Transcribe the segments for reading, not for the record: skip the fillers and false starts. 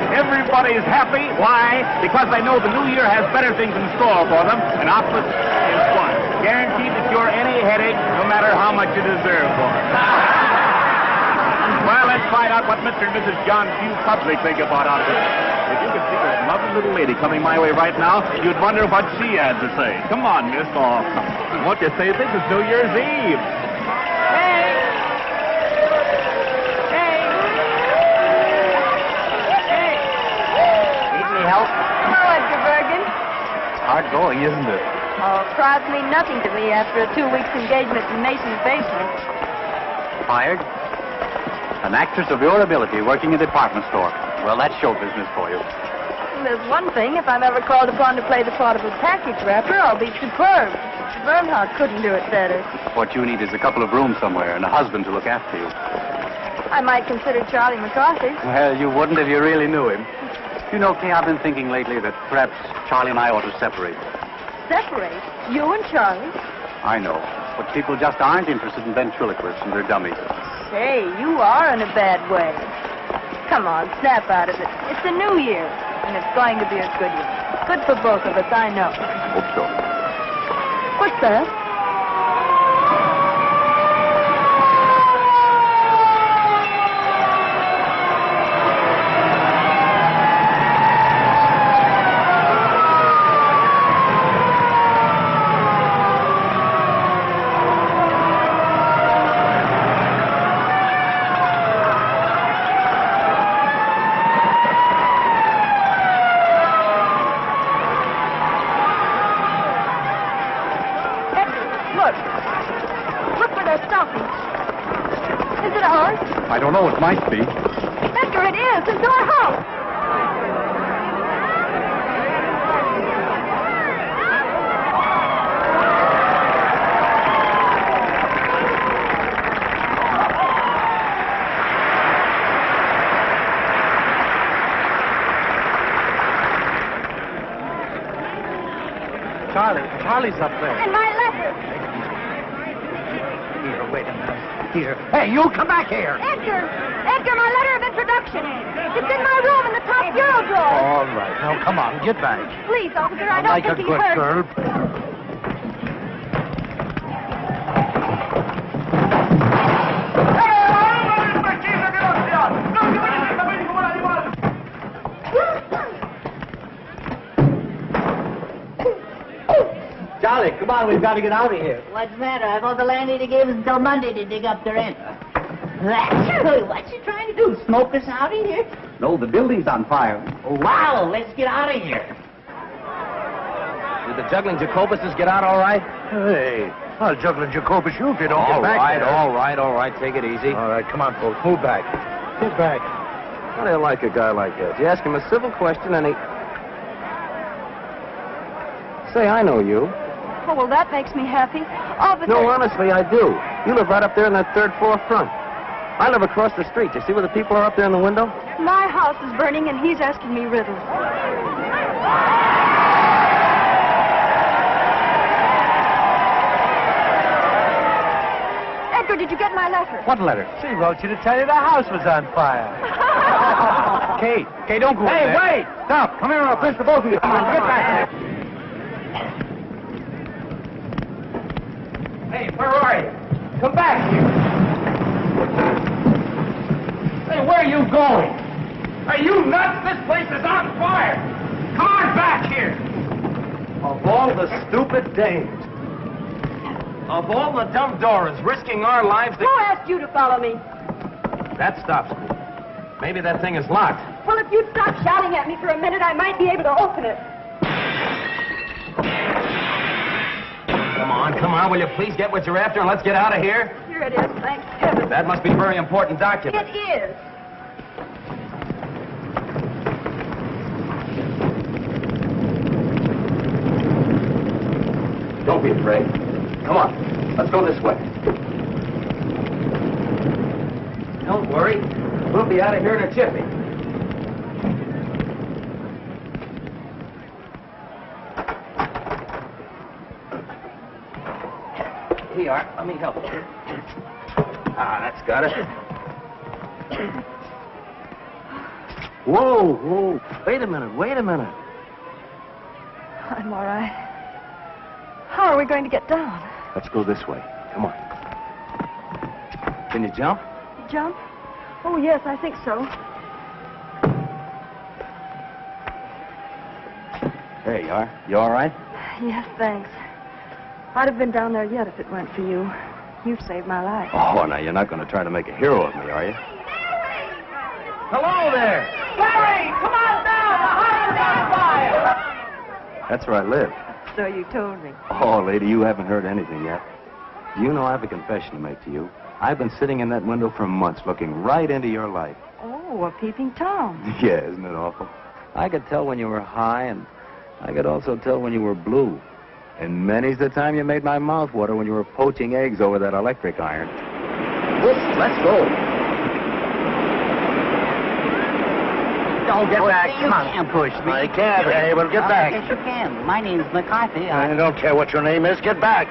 Everybody's happy. Why? Because they know the new year has better things in store for them, and opposite is one. Guaranteed to cure any headache, no matter how much you deserve for it. Well, let's find out what Mr. and Mrs. John Q. Public think about all this. If you could see this lovely little lady coming my way right now, you'd wonder what she had to say. Come on, miss. Oh, won't you say this is New Year's Eve? Help? Hello, Edgar Bergen. Hard going, isn't it? Oh, crowds mean nothing to me after a 2 weeks engagement in Mason's basement. Fired? An actress of your ability working in a department store. Well, that's show business for you. There's one thing. If I'm ever called upon to play the part of a package wrapper, I'll be superb. Bernhardt couldn't do it better. What you need is a couple of rooms somewhere and a husband to look after you. I might consider Charlie McCarthy. Well, you wouldn't if you really knew him. You know, Kay, I've been thinking lately that perhaps Charlie and I ought to separate. Separate? You and Charlie? I know, but people just aren't interested in ventriloquists and their dummies. Hey, you are in a bad way. Come on, snap out of it. It's a new year, and it's going to be a good year. Good for both of us, I know. Hope so. What's that? I don't know. It might be. Edgar, it is. It's our house. Charlie's up there. And my letter. Here, wait a minute. Here. Hey, you come back here. Edgar, my letter of introduction. It's in my room in the top bureau drawer. All right. Now, come on, get back. Please, officer, I don't like think a he good heard. girl. Charlie, come on, we've got to get out of here. What's the matter? I thought the landlady gave us until Monday to dig up the rent. What's she trying to do? Smoke us out of here? No, the building's on fire. Oh, wow, let's get out of here. Did the juggling Jacobuses get out all right? Hey, I'll juggle Jacobus you if you don't get back there. All right. Take it easy. All right, come on, folks. Move back. Move back. How do you like a guy like that? You ask him a civil question and he... Say, I know you. Oh, well, that makes me happy. Officer... No, honestly, I do. You live right up there in that third floor front. I live across the street. You see where the people are up there in the window? My house is burning, and he's asking me riddles. Edgar, did you get my letter? What letter? She wrote you to tell you the house was on fire. Kay, don't go in there. Hey, wait! Stop! Come here, I'll pinch the both of you. Come on, get back here. Hey, where are you? Come back here. Hey, where are you going? Are you nuts? This place is on fire. Come on back here. Of all the stupid dames. Of all the dumb Doras risking our lives to... Who asked you to follow me? That stops me. Maybe that thing is locked. Well, if you'd stop shouting at me for a minute, I might be able to open it. Come on, will you please get what you're after and let's get out of here? Here it is, thank heaven. That must be a very important document. It is. Don't be afraid. Come on, let's go this way. Don't worry. We'll be out of here in a jiffy. Here you are. Let me help you. That's got it. Whoa. Wait a minute. I'm all right. How are we going to get down? Let's go this way. Come on. Can you jump? Jump? Oh, yes, I think so. There you are. You all right? Yes, thanks. I'd have been down there yet if it weren't for you. You've saved my life. Oh, now you're not going to try to make a hero of me, are you? Hello there. Larry, come on down. The house is on fire. That's where I live. So you told me. Oh, lady, you haven't heard anything yet. Do you know I have a confession to make to you? I've been sitting in that window for months looking right into your life. Oh, a peeping Tom. Yeah, isn't it awful? I could tell when you were high, and I could also tell when you were blue. And many's the time you made my mouth water when you were poaching eggs over that electric iron. Whoops, let's go. Don't get back. You can't push me. I can't. Hey, well, get back. Yes, you can. My name's McCarthy. I don't care what your name is. Get back.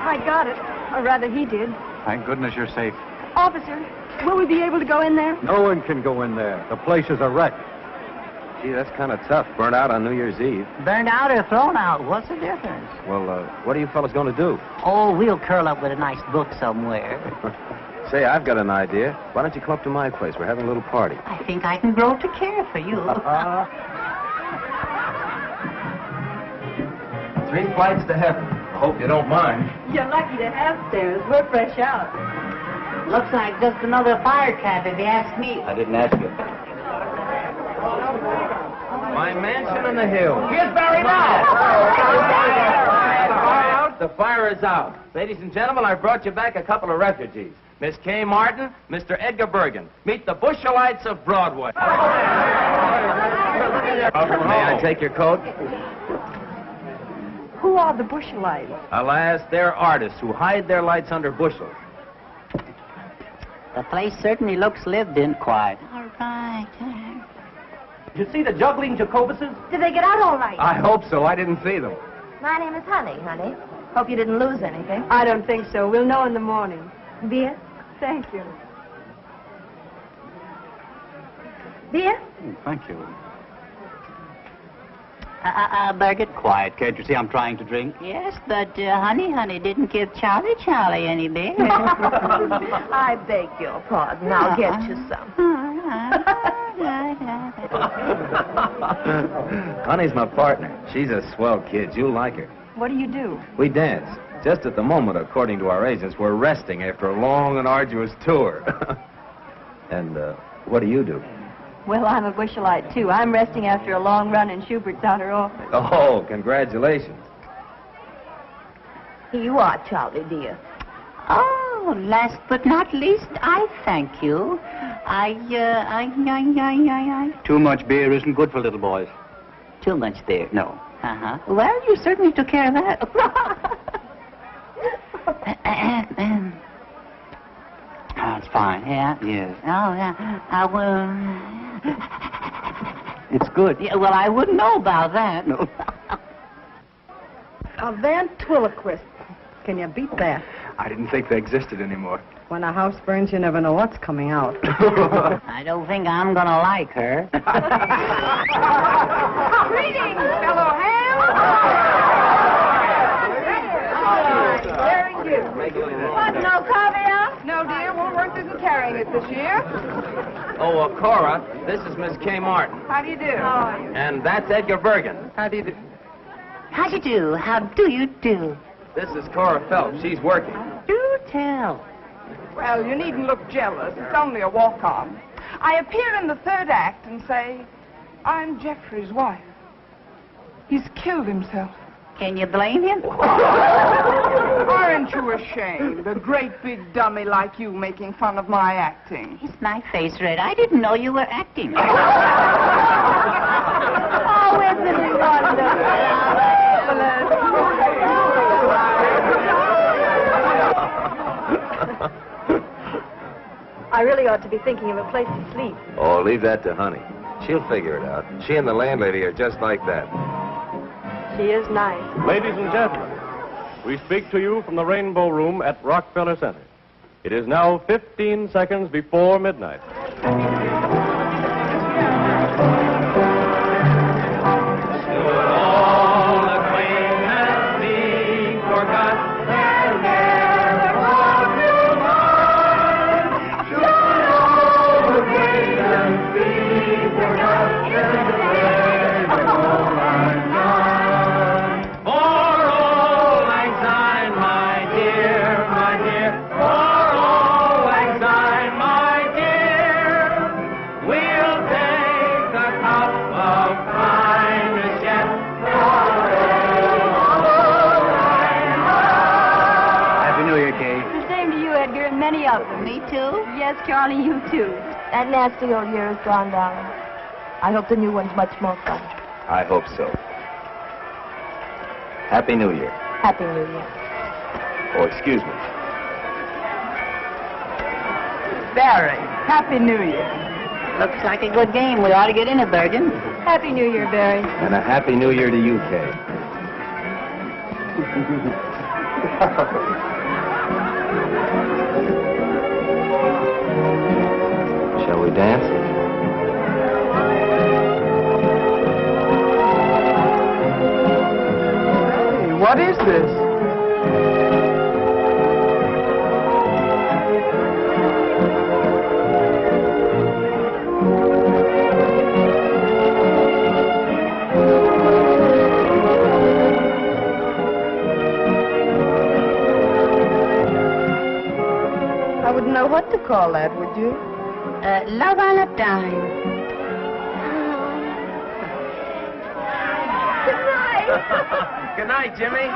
I got it. Or rather, he did. Thank goodness you're safe. Officer, will we be able to go in there? No one can go in there. The place is a wreck. Gee, that's kind of tough. Burnt out on New Year's Eve. Burned out or thrown out? What's the difference? Well, what are you fellas going to do? Oh, we'll curl up with a nice book somewhere. Say, I've got an idea. Why don't you come up to my place? We're having a little party. I think I can grow to care for you. 3 flights to heaven. I hope you don't mind. You're lucky to have stairs. We're fresh out. Looks like just another fire trap, if you ask me. I didn't ask you. My mansion in the hills. Here's Barry now. The fire is out. Ladies and gentlemen, I brought you back a couple of refugees. Miss Kay Martin, Mr. Edgar Bergen. Meet the Bushelites of Broadway. May I take your coat? Who are the Bushelites? Alas, they're artists who hide their lights under bushels. The place certainly looks lived in quiet. All right. Did you see the juggling Jacobuses? Did they get out all right? I hope so. I didn't see them. My name is honey. Hope you didn't lose anything. I don't think so. We'll know in the morning. Beer? Thank you. Beer? Thank you. Bergen? Quiet, can't you see I'm trying to drink? Yes, but honey didn't give Charlie any beer. I beg your pardon. I'll get you some. Honey's my partner. She's a swell kid. You'll like her. What do you do? We dance. Just at the moment, according to our agents, we're resting after a long and arduous tour. And what do you do? Well, I'm a Bushelite, too. I'm resting after a long run in Schubert's outer office. Oh, congratulations. Here you are, Charlie, dear. Oh, last but not least, I thank you. Too much beer isn't good for little boys. Too much beer? No. Uh-huh. Well, you certainly took care of that. Oh, it's fine. Yeah? Yes. Oh, yeah. I will... It's good. Yeah, well, I wouldn't know about that. No. A ventriloquist. Can you beat that? I didn't think they existed anymore. When a house burns, you never know what's coming out. I don't think I'm gonna like her. Greetings, fellow ham. Very good. What, no caviar? No, dear. Woolworth isn't carrying it this year. Oh, Cora, this is Miss K. Martin. How do you do? And that's Edgar Bergen. How do you do? How do you do? How do you do? This is Cora Phelps. She's working. Do tell. Well, you needn't look jealous. It's only a walk-on. I appear in the third act and say, I'm Jeffrey's wife. He's killed himself. Can you blame him? Aren't you ashamed? A great big dummy like you making fun of my acting. Is my face red? I didn't know you were acting. Oh, isn't it wonderful? I really ought to be thinking of a place to sleep. Oh, leave that to Honey. She'll figure it out. She and the landlady are just like that. She is nice. Ladies and gentlemen, we speak to you from the Rainbow Room at Rockefeller Center. It is now 15 seconds before midnight. Many of them. Me too? Yes, Charlie, you too. That nasty old year is gone, darling. I hope the new one's much more fun. I hope so. Happy New Year. Happy New Year. Oh, excuse me. Barry, Happy New Year. Looks like a good game. We ought to get in it, Bergen. Happy New Year, Barry. And a Happy New Year to you, Kay. Shall we dance? Hey, what is this? I wouldn't know what to call that, would you? Love on a dime. Good night. Good night, Jimmy.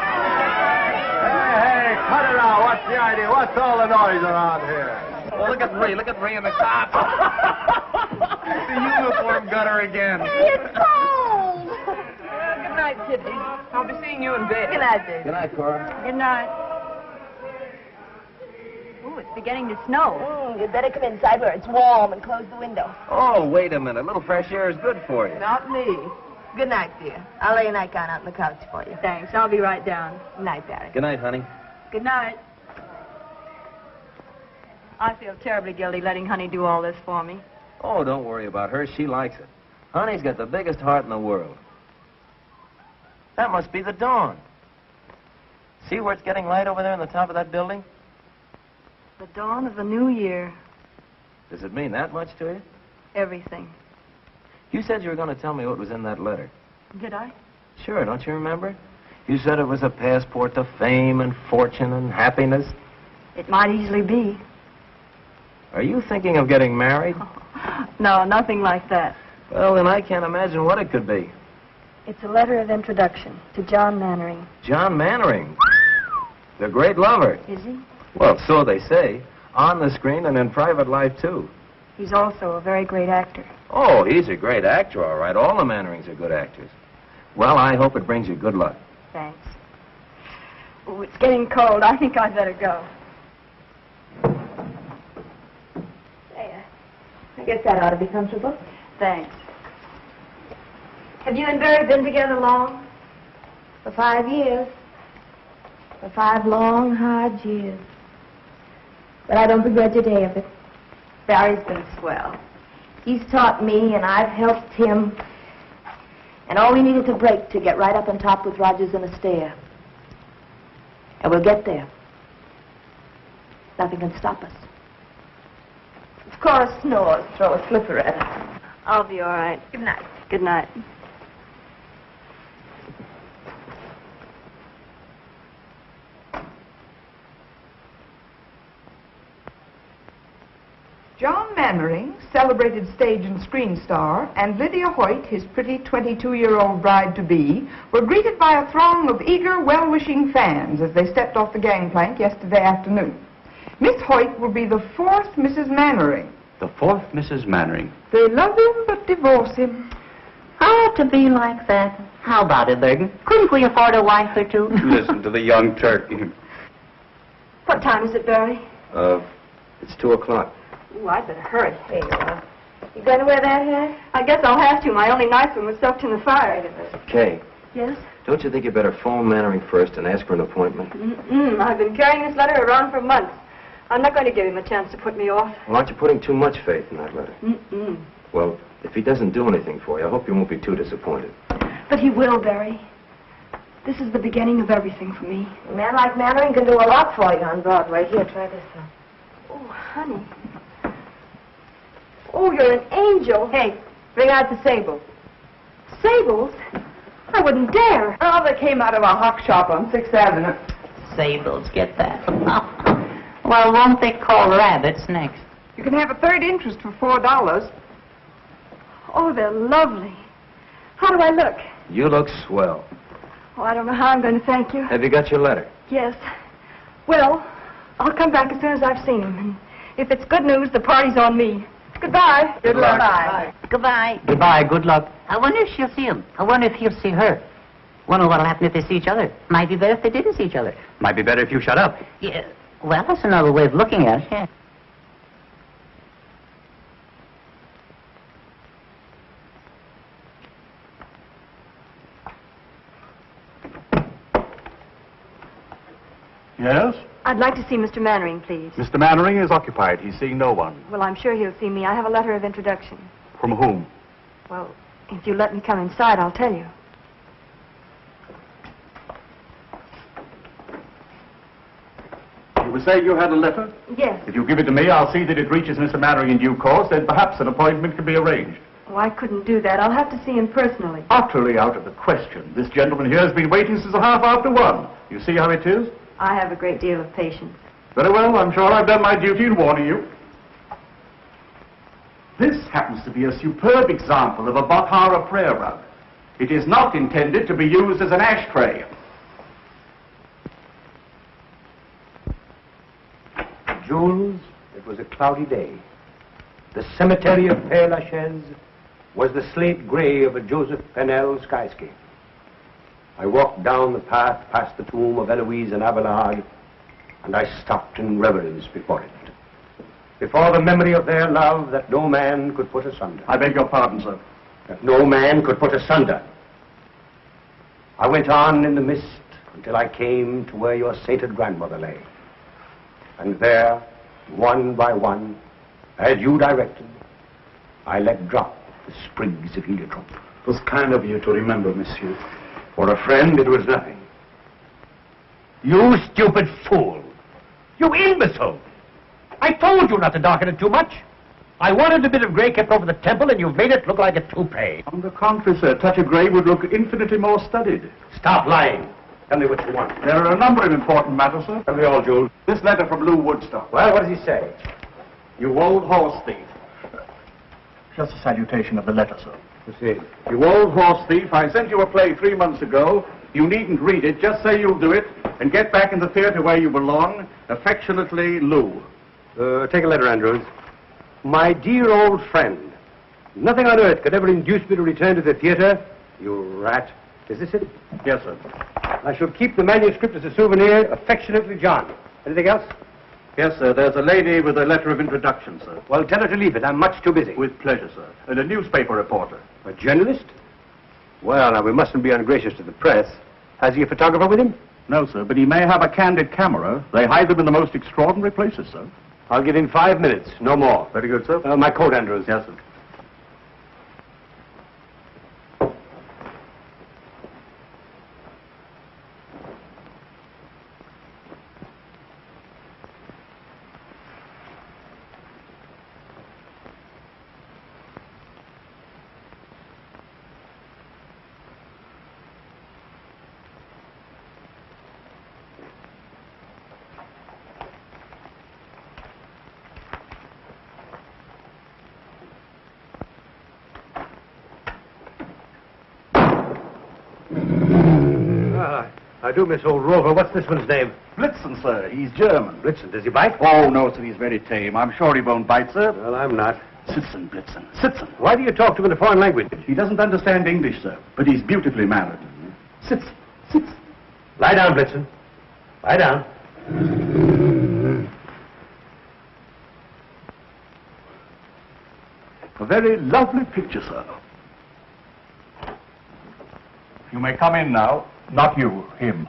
Hey, cut it out. What's the idea? What's all the noise around here? Oh, look at Bree. Look at Bree in the top. The uniform gutter again. It's cold. Good night, Kitty. I'll be seeing you in bed. Good night, baby. Good night, Cora. Good night. Ooh, it's beginning to snow. You'd better come inside where it's warm and close the window. Oh, wait a minute. A little fresh air is good for you. Not me. Good night, dear. I'll lay a nightgown out on the couch for you. Thanks. I'll be right down. Good night, Barry. Good night, honey. Good night. I feel terribly guilty letting Honey do all this for me. Oh, don't worry about her. She likes it. Honey's got the biggest heart in the world. That must be the dawn. See where it's getting light over there on the top of that building? The dawn of the new year. Does it mean that much to you? Everything. You said you were going to tell me what was in that letter. Did I? Sure, don't you remember? You said it was a passport to fame and fortune and happiness. It might easily be. Are you thinking of getting married? No, nothing like that. Well, then I can't imagine what it could be. It's a letter of introduction to John Mannering. John Mannering. The great lover. Is he? Well, so they say. On the screen and in private life, too. He's also a very great actor. Oh, he's a great actor, all right. All the Mannerings are good actors. Well, I hope it brings you good luck. Thanks. Oh, it's getting cold. I think I'd better go. I guess that ought to be comfortable. Thanks. Have you and Barry been together long? For 5 years. For 5 long, hard years. But I don't begrudge a day of it. Barry's been swell. He's taught me, and I've helped him. And all we need is a break to get right up on top with Rogers and Astaire. And we'll get there. Nothing can stop us. If Cora snores, throw a slipper at her. I'll be all right. Good night. Good night. John Mannering, celebrated stage and screen star, and Lydia Hoyt, his pretty 22-year-old bride-to-be, were greeted by a throng of eager, well-wishing fans as they stepped off the gangplank yesterday afternoon. Miss Hoyt will be the 4th Mrs. Mannering. The 4th Mrs. Mannering. They love him but divorce him. Oh, to be like that. How about it, Bergen? Couldn't we afford a wife or two? Listen to the young turkey. What time is it, Barry? It's 2 o'clock. Ooh, I'd better hurry. There you are. You going to wear that hat? I guess I'll have to. My only nice one was soaked in the fire. Kay, Yes? don't you think you better phone Mannering first and ask for an appointment? I've been carrying this letter around for months. I'm not going to give him a chance to put me off. Well, aren't you putting too much faith in that letter? Well, if he doesn't do anything for you, I hope you won't be too disappointed. But he will, Barry. This is the beginning of everything for me. A man like Mannering can do a lot for you on Broadway. Here, try this one. Oh, honey. Oh, you're an angel. Hey, bring out the sable. Sables? I wouldn't dare. Oh, they came out of a hock shop on 6th Avenue. Sables, get that. Well, won't they call rabbits next? You can have a third interest for $4. Oh, they're lovely. How do I look? You look swell. Oh, I don't know how I'm going to thank you. Have you got your letter? Yes. Well, I'll come back as soon as I've seen him. And if it's good news, the party's on me. Goodbye. Good luck. Bye. Goodbye. Goodbye, good luck. I wonder if she'll see him. I wonder if he'll see her. Wonder what'll happen if they see each other. Might be better if they didn't see each other. Might be better if you shut up. Yeah. Well, that's another way of looking at it, yeah. Yes? I'd like to see Mr. Mannering, please. Mr. Mannering is occupied. He's seeing no one. Well, I'm sure he'll see me. I have a letter of introduction. From whom? Well, if you let me come inside, I'll tell you. You were saying you had a letter? Yes. If you give it to me, I'll see that it reaches Mr. Mannering in due course, then perhaps an appointment can be arranged. Oh, I couldn't do that. I'll have to see him personally. Utterly out of the question. This gentleman here has been waiting since 1:30. You see how it is? I have a great deal of patience. Very well, I'm sure I've done my duty in warning you. This happens to be a superb example of a Bakhara prayer rug. It is not intended to be used as an ashtray. Jules, it was a cloudy day. The cemetery of Père Lachaise was the slate gray of a Joseph Pennell skyscape. I walked down the path past the tomb of Eloise and Abelard, and I stopped in reverence before it. Before the memory of their love that no man could put asunder. I beg your pardon, sir. That no man could put asunder. I went on in the mist until I came to where your sainted grandmother lay. And there, one by one, as you directed, I let drop the sprigs of heliotrope. It was kind of you to remember, monsieur. For a friend, it was nothing. You stupid fool! You imbecile! I told you not to darken it too much. I wanted a bit of gray kept over the temple, and you've made it look like a toupee. On the contrary, sir, a touch of grey would look infinitely more studied. Stop lying. Tell me what you want. There are a number of important matters, sir. Tell me all, Jules. This letter from Lou Woodstock. Well, what does he say? You old horse thief. Just a salutation of the letter, sir. You see. You old horse thief, I sent you a play 3 months ago. You needn't read it. Just say you'll do it and get back in the theater where you belong. Affectionately, Lou. Take a letter, Andrews. My dear old friend, nothing on earth could ever induce me to return to the theater. You rat. Is this it? Yes, sir. I shall keep the manuscript as a souvenir. Affectionately, John. Anything else? Yes, sir. There's a lady with a letter of introduction, sir. Well, tell her to leave it. I'm much too busy. With pleasure, sir. And a newspaper reporter. A journalist? Well, now, we mustn't be ungracious to the press. Has he a photographer with him? No, sir, but he may have a candid camera. They hide them in the most extraordinary places, sir. I'll give him 5 minutes, no more. Very good, sir. My coat, Andrews. Yes, sir. I do miss old Rover. What's this one's name? Blitzen, sir. He's German. Blitzen. Does he bite? Oh, no, sir. He's very tame. I'm sure he won't bite, sir. Well, I'm not. Sitzen, Blitzen. Sitzen. Why do you talk to him in a foreign language? He doesn't understand English, sir, but he's beautifully mannered. Sitzen. Sitzen. Lie down, Blitzen. Lie down. A very lovely picture, sir. You may come in now. Not you, him.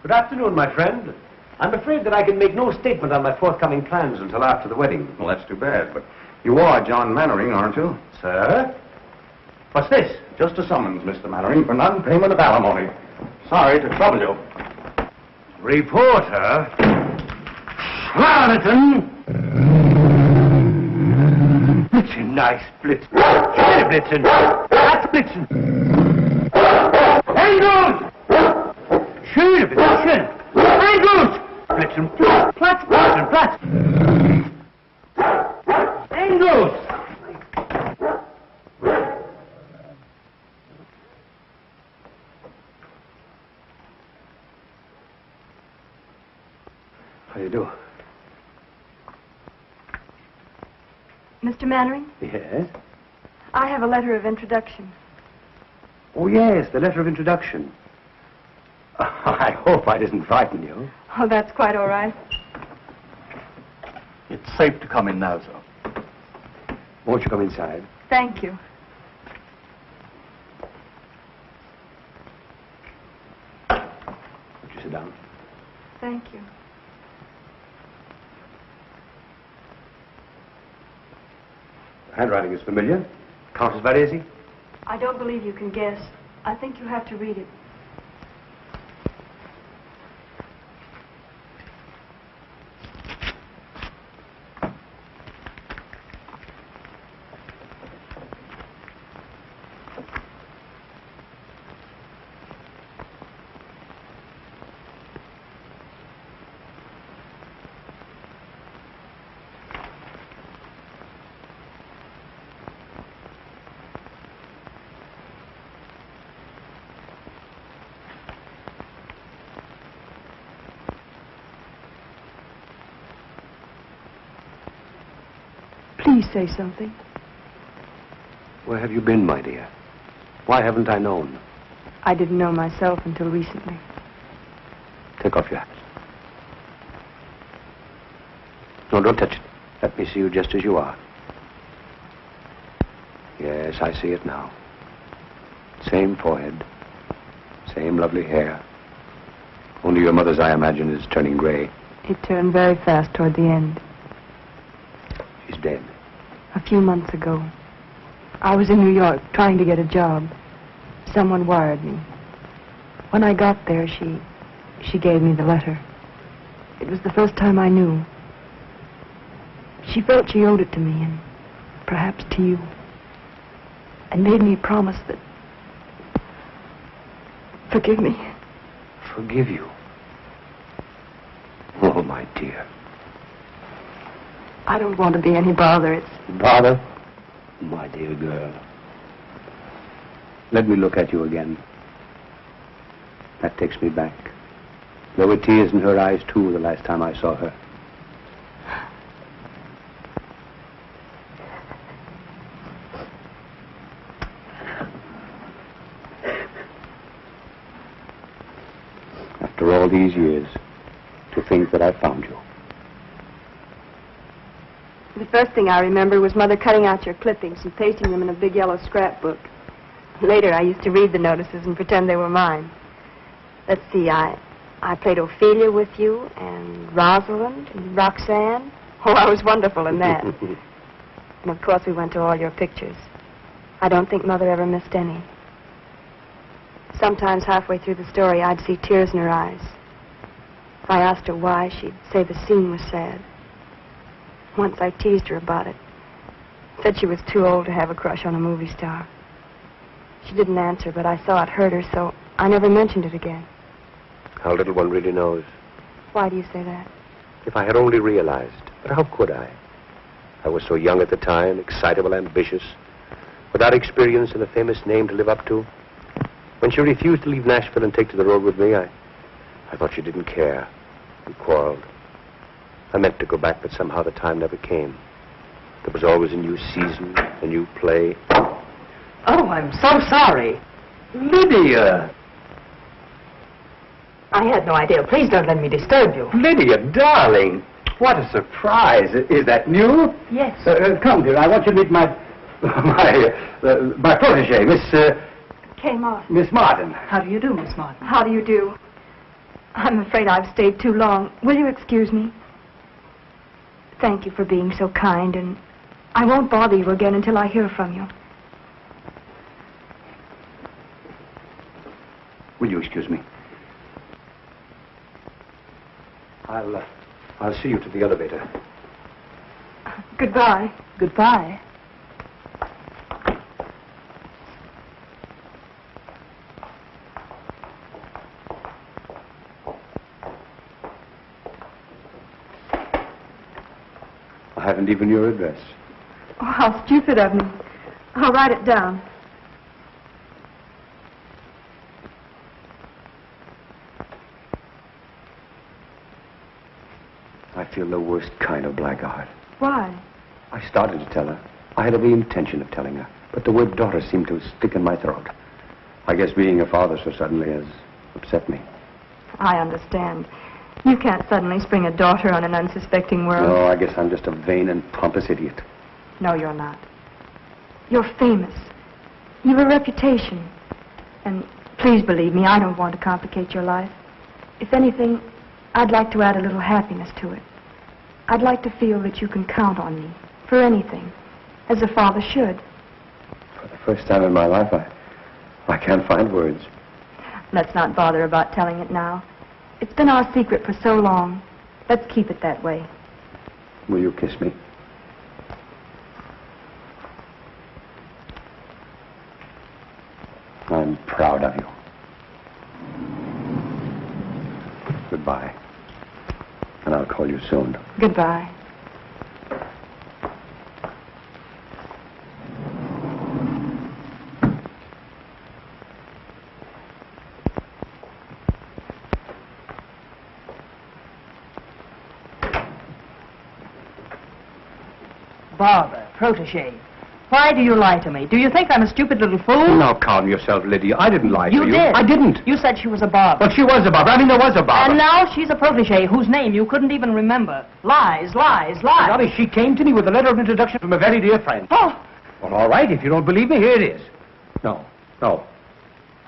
Good afternoon, my friend. I'm afraid that I can make no statement on my forthcoming plans until after the wedding. Well, that's too bad, but you are John Mannering, aren't you? Sir? What's this? Just a summons, Mr. Mannering, for non-payment of alimony. Sorry to trouble you. Reporter? Charlatan! Blitzen, nice Blitzen. Hey, Blitzen. That's Blitzen. Engels! Schöne Blitzen. Engels! Blitzen, Platz, Blitzen, Platz. Engels! How do you do? Mr. Mannering, Yes? I have a letter of introduction. Oh, yes, the letter of introduction. I hope I didn't frighten you. Oh, that's quite all right. It's safe to come in now, sir. Won't you come inside? Thank you. Won't you sit down? Thank you. The handwriting is familiar. Count as very easy. I don't believe you can guess. I think you have to read it. Please say something. Where have you been, my dear? Why haven't I known? I didn't know myself until recently. Take off your hat. No, don't touch it. Let me see you just as you are. Yes, I see it now. Same forehead. Same lovely hair. Only your mother's, I imagine, is turning gray. It turned very fast toward the end. She's dead. A few months ago. I was in New York trying to get a job. Someone wired me. When I got there, she gave me the letter. It was the first time I knew. She felt she owed it to me, and perhaps to you. And made me promise that... Forgive me. Forgive you? Oh, my dear. I don't want to be any bother. It's... Bother? My dear girl. Let me look at you again. That takes me back. There were tears in her eyes, too, the last time I saw her. After all these years, to think that I found you. The first thing I remember was Mother cutting out your clippings and pasting them in a big yellow scrapbook. Later, I used to read the notices and pretend they were mine. Let's see, I played Ophelia with you, and Rosalind, and Roxanne. Oh, I was wonderful in that. And of course, we went to all your pictures. I don't think Mother ever missed any. Sometimes halfway through the story, I'd see tears in her eyes. If I asked her why, she'd say the scene was sad. Once I teased her about it. Said she was too old to have a crush on a movie star. She didn't answer, but I saw it hurt her, so I never mentioned it again. How little one really knows. Why do you say that? If I had only realized. But how could I? I was so young at the time, excitable, ambitious, without experience and a famous name to live up to. When she refused to leave Nashville and take to the road with me, I thought she didn't care. We quarreled. I meant to go back, but somehow the time never came. There was always a new season, a new play. Oh, I'm so sorry. Lydia! I had no idea. Please don't let me disturb you. Lydia, darling! What a surprise. Is that new? Yes. Come, dear, I want you to meet my protege, Miss Martin. How do you do, Miss Martin? How do you do? I'm afraid I've stayed too long. Will you excuse me? Thank you for being so kind, and I won't bother you again until I hear from you. Will you excuse me? I'll see you to the elevator. Goodbye. Goodbye. I haven't even your address. Oh, how stupid of me. I'll write it down. I feel the worst kind of blackguard. Why? I started to tell her. I had every intention of telling her, but the word daughter seemed to stick in my throat. I guess being a father so suddenly has upset me. I understand. You can't suddenly spring a daughter on an unsuspecting world. No, I guess I'm just a vain and pompous idiot. No, you're not. You're famous. You've a reputation. And please believe me, I don't want to complicate your life. If anything, I'd like to add a little happiness to it. I'd like to feel that you can count on me for anything, as a father should. For the first time in my life, I can't find words. Let's not bother about telling it now. It's been our secret for so long. Let's keep it that way. Will you kiss me? I'm proud of you. Goodbye. And I'll call you soon. Goodbye. Barbara, protege. Why do you lie to me? Do you think I'm a stupid little fool? Now calm yourself, Lydia. I didn't lie to you. You did. I didn't. You said she was a Barbara. Well, she was a Barbara. I mean, there was a Barbara. And now she's a protege whose name you couldn't even remember. Lies, lies, lies. Johnny, she came to me with a letter of introduction from a very dear friend. Oh! Well, all right. If you don't believe me, here it is. No.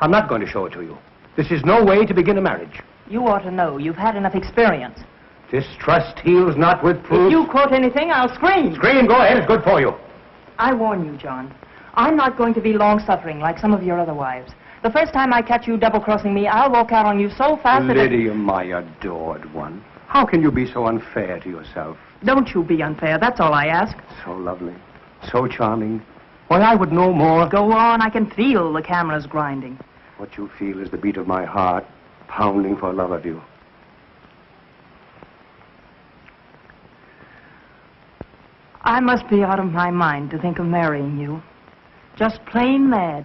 I'm not going to show it to you. This is no way to begin a marriage. You ought to know. You've had enough experience. Distrust heals not with proof. If you quote anything, I'll scream. Scream, go ahead. It's good for you. I warn you, John. I'm not going to be long-suffering like some of your other wives. The first time I catch you double-crossing me, I'll walk out on you so fast that... Lydia, my adored one. How can you be so unfair to yourself? Don't you be unfair. That's all I ask. So lovely. So charming. Why, I would know more. Go on. I can feel the cameras grinding. What you feel is the beat of my heart, pounding for love of you. I must be out of my mind to think of marrying you. Just plain mad.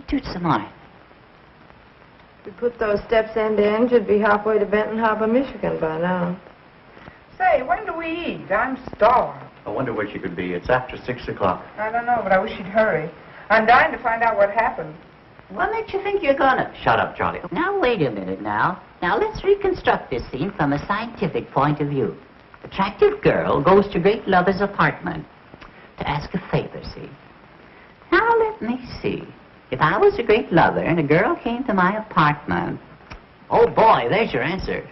Do it some more. If you put those steps end to end, you'd be halfway to Benton Harbor, Michigan by now. Say, when do we eat? I'm starved. I wonder where she could be. It's after 6 o'clock. I don't know, but I wish she'd hurry. I'm dying to find out what happened. What makes you think you're gonna? Shut up, Charlie. Now, wait a minute now. Now, let's reconstruct this scene from a scientific point of view. Attractive girl goes to great lover's apartment to ask a favor, see? Now, let me see. If I was a great lover and a girl came to my apartment... Oh, boy, there's your answer.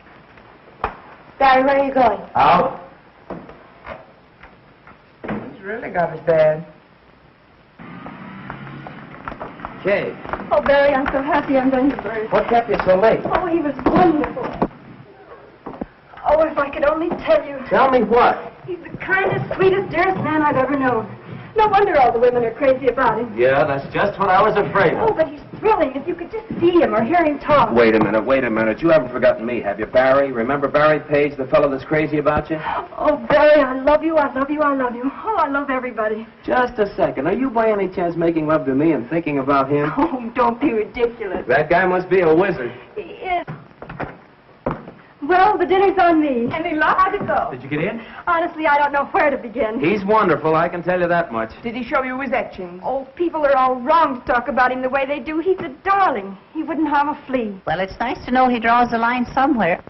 Barry, where are you going? Out. He's really got it bad. Kay, Oh, Barry, I'm so happy I'm going to burn. what kept you so late? Oh, he was wonderful. Oh, if I could only tell you. Tell me what? He's the kindest, sweetest, dearest man I've ever known. No wonder all the women are crazy about him. Yeah, that's just what I was afraid Oh, of. but he's thrilling. If you could just see him or hear him talk. Wait a minute. You haven't forgotten me, have you, Barry? Remember Barry Paige, the fellow that's crazy about you? Oh, Barry, I love you, I love you, I love you. Oh, I love everybody. Just a second. Are you by any chance making love to me and thinking about him? Oh, don't be ridiculous. That guy must be a wizard. He is. Well, the dinner's on me. Any luck? How'd it go? Did you get in? Honestly, I don't know where to begin. He's wonderful, I can tell you that much. Did he show you his etchings? Oh, people are all wrong to talk about him the way they do. He's a darling. He wouldn't harm a flea. Well, it's nice to know he draws the line somewhere.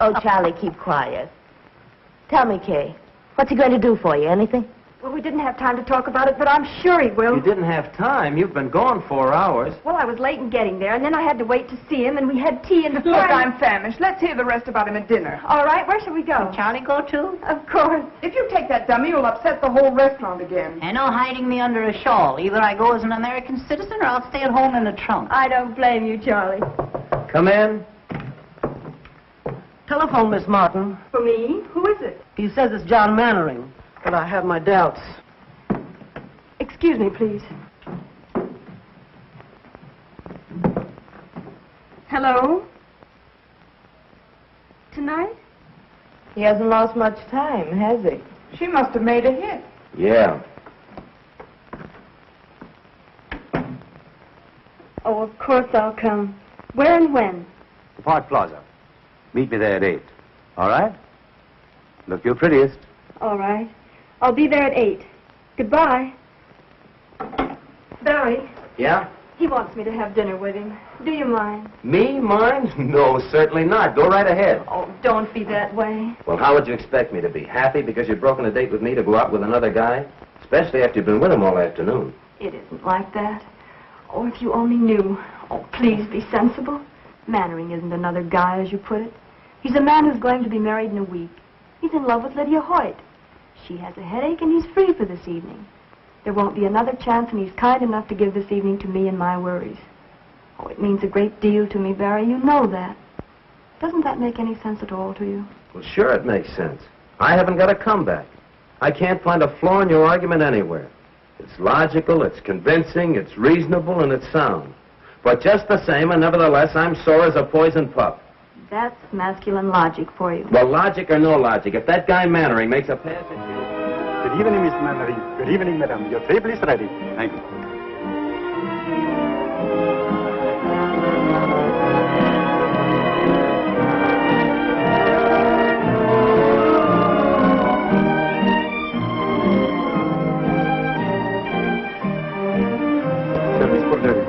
Oh, Charlie, keep quiet. Tell me, Kay, what's he going to do for you? Anything? Well, we didn't have time to talk about it, but I'm sure he will. You didn't have time. You've been gone 4 hours. Well, I was late in getting there, and then I had to wait to see him, and we had tea and... Look, I'm famished. Let's hear the rest about him at dinner. All right, where shall we go? Charlie go too? Of course. If you take that dummy, you'll upset the whole restaurant again. And no hiding me under a shawl. Either I go as an American citizen or I'll stay at home in the trunk. I don't blame you, Charlie. Come in. Telephone, Miss Martin. For me? Who is it? He says it's John Mannering, but I have my doubts. Excuse me, please. Hello? Tonight? He hasn't lost much time, has he? She must have made a hit. Yeah. Oh, of course I'll come. Where and when? The Park Plaza. Meet me there at 8. All right? Look your prettiest. All right. I'll be there at 8. Goodbye. Barry, Yeah? he wants me to have dinner with him. Do you mind? Me? Mine? No, certainly not. Go right ahead. Oh, don't be that way. Well, how would you expect me to be? Happy because you've broken a date with me to go out with another guy? Especially after you've been with him all afternoon. It isn't like that. Oh, if you only knew. Oh, please be sensible. Mannering isn't another guy, as you put it. He's a man who's going to be married in a week. He's in love with Lydia Hoyt. She has a headache, and he's free for this evening. There won't be another chance, and he's kind enough to give this evening to me and my worries. Oh, it means a great deal to me, Barry. You know that. Doesn't that make any sense at all to you? Well, sure it makes sense. I haven't got a comeback. I can't find a flaw in your argument anywhere. It's logical, it's convincing, it's reasonable, and it's sound. But just the same, and nevertheless, I'm sore as a poisoned pup. That's masculine logic for you. Well, logic or no logic, if that guy Mannering makes a pass at you... Good evening, Miss Mannering. Good evening, madam. Your table is ready. Thank you. Service for Derby.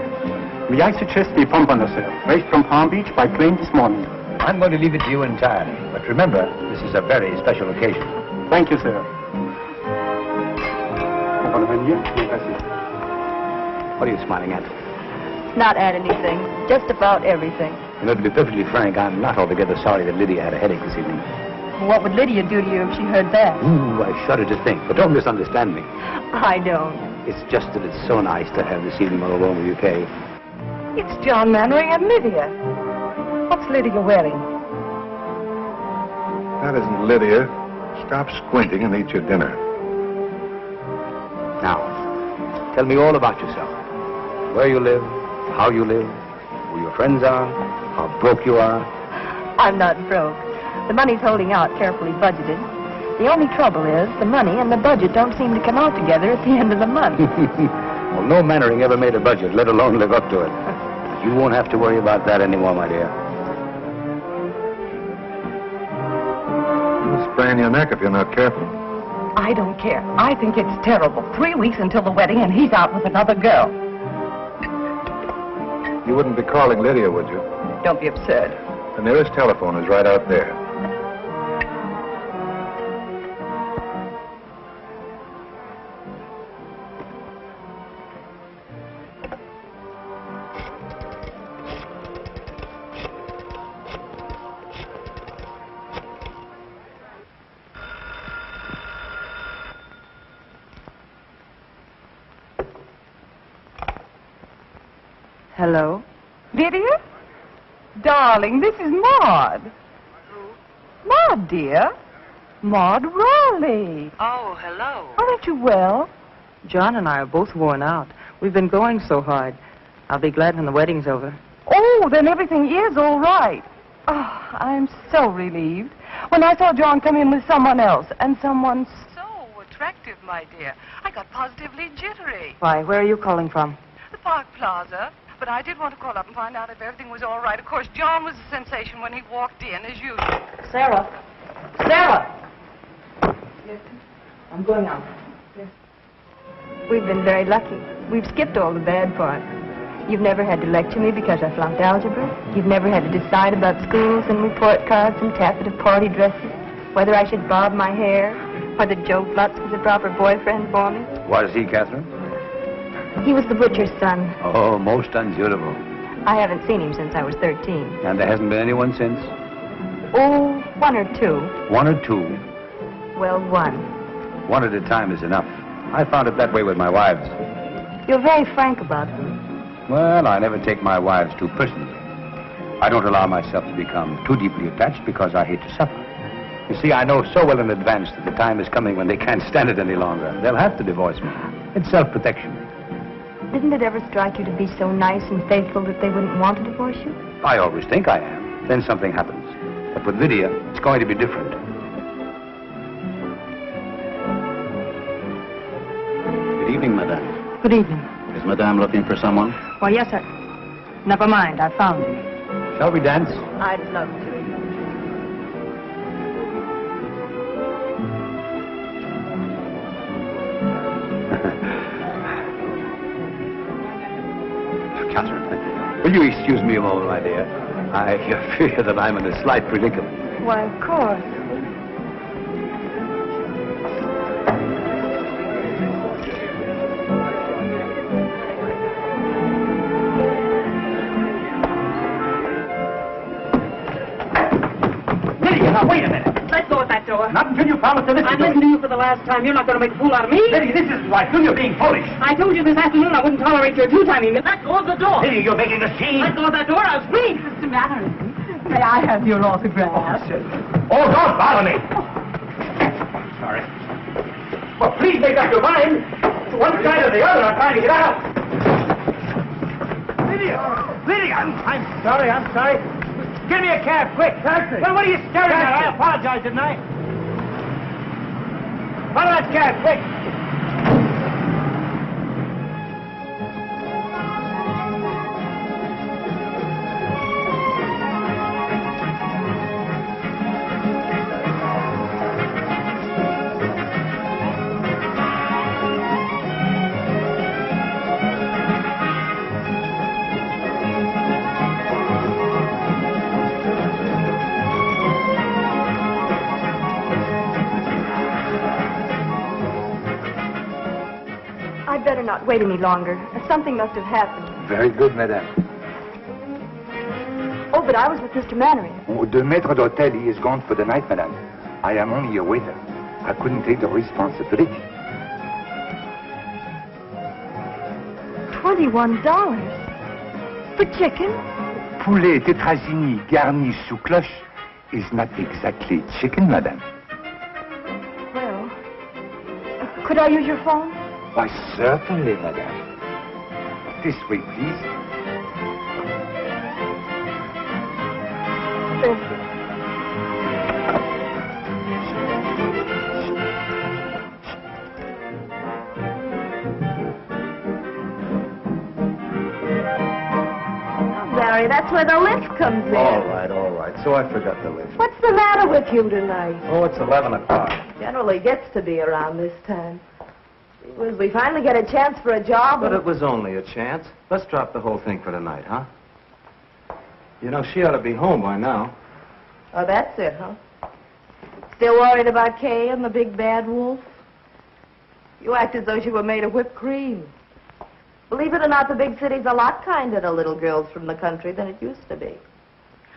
May I suggest the Pompano, sir? Raised from Palm Beach by plane this morning. I'm going to leave it to you entirely. But remember, this is a very special occasion. Thank you, sir. What are you smiling at? Not at anything. Just about everything. You know, to be perfectly frank, I'm not altogether sorry that Lydia had a headache this evening. What would Lydia do to you if she heard that? Ooh, I shudder to think. But don't misunderstand me. I don't. It's just that it's so nice to have this evening all alone with you, Kay. It's John Mannering and Lydia. What's Lydia wearing? That isn't Lydia. Stop squinting and eat your dinner. Now, tell me all about yourself. Where you live, how you live, who your friends are, how broke you are. I'm not broke. The money's holding out, carefully budgeted. The only trouble is the money and the budget don't seem to come out together at the end of the month. Well, no Mannering ever made a budget, let alone live up to it. You won't have to worry about that anymore, my dear. You'll sprain your neck if you're not careful. I don't care. I think it's terrible. 3 weeks until the wedding, and he's out with another girl. You wouldn't be calling Lydia, would you? Don't be absurd. The nearest telephone is right out there. Hello? Lydia? Darling, this is Maud. Maud, dear. Maud Raleigh. Oh, hello. Aren't you well? John and I are both worn out. We've been going so hard. I'll be glad when the wedding's over. Oh, then everything is all right. Oh, I'm so relieved. When I saw John come in with someone else, and someone so attractive, my dear, I got positively jittery. Why, where are you calling from? The Park Plaza. But I did want to call up and find out if everything was all right. Of course, John was a sensation when he walked in, as usual. Sarah! Sarah! Yes. I'm going out. Yes. We've been very lucky. We've skipped all the bad parts. You've never had to lecture me because I flunked algebra. You've never had to decide about schools and report cards and taffeta party dresses, whether I should bob my hair, whether Joe Flutz was a proper boyfriend for me. Was he, Catherine? He was the butcher's son. Oh, most unsuitable. I haven't seen him since I was 13. And there hasn't been anyone since? Oh, one or two. One or two? Well, one. One at a time is enough. I found it that way with my wives. You're very frank about them. Well, I never take my wives too personally. I don't allow myself to become too deeply attached because I hate to suffer. You see, I know so well in advance that the time is coming when they can't stand it any longer. They'll have to divorce me. It's self-protection. Didn't it ever strike you to be so nice and faithful that they wouldn't want to divorce you? I always think I am. Then something happens. But with Lydia, it's going to be different. Good evening, madame. Good evening. Is madame looking for someone? Why, yes, sir. Never mind, I found him. Shall we dance? I'd love to. Catherine, will you excuse me a moment, my dear? I fear that I'm in a slight predicament. Why, of course. Lydia, now wait a minute. Let go of that door. Not until you promise to listen I'm to me. listening to you for the last time. You're not going to make a fool out of me. Lydia, this isn't right. You're being foolish. I told you this afternoon I wouldn't tolerate your two-timing me. Let go of the door. Lydia, you're making a scene. Let go of that door. I'll scream. Mr. Mannering, may I have your autograph? Oh, don't bother me. Sorry. Well, please make up your mind. To one side or the other, I'm trying to get out. Lydia, I'm sorry. Give me a cab, quick. Taxi. Well, what are you staring at? I apologize, didn't I? Follow that cab, quick. I'd better not wait any longer. Something must have happened. Very good, madame. Oh, but I was with Mr. Mannering. The maître d'hôtel, he is gone for the night, madame. I am only a waiter. I couldn't take the responsibility. $21 for chicken? Poulet tétrazini garni sous cloche is not exactly chicken, madame. Well, could I use your phone? Why, certainly, madame. This way, please. Thank you. Larry, that's where the lift comes in. All right. So I forgot the lift. What's the matter with you tonight? Oh, it's 11 o'clock. Generally gets to be around this time. We finally get a chance for a job. But it was only a chance. Let's drop the whole thing for tonight, huh? You know, she ought to be home by now. Oh, that's it, huh? Still worried about Kay and the big bad wolf? You act as though she were made of whipped cream. Believe it or not, the big city's a lot kinder to little girls from the country than it used to be.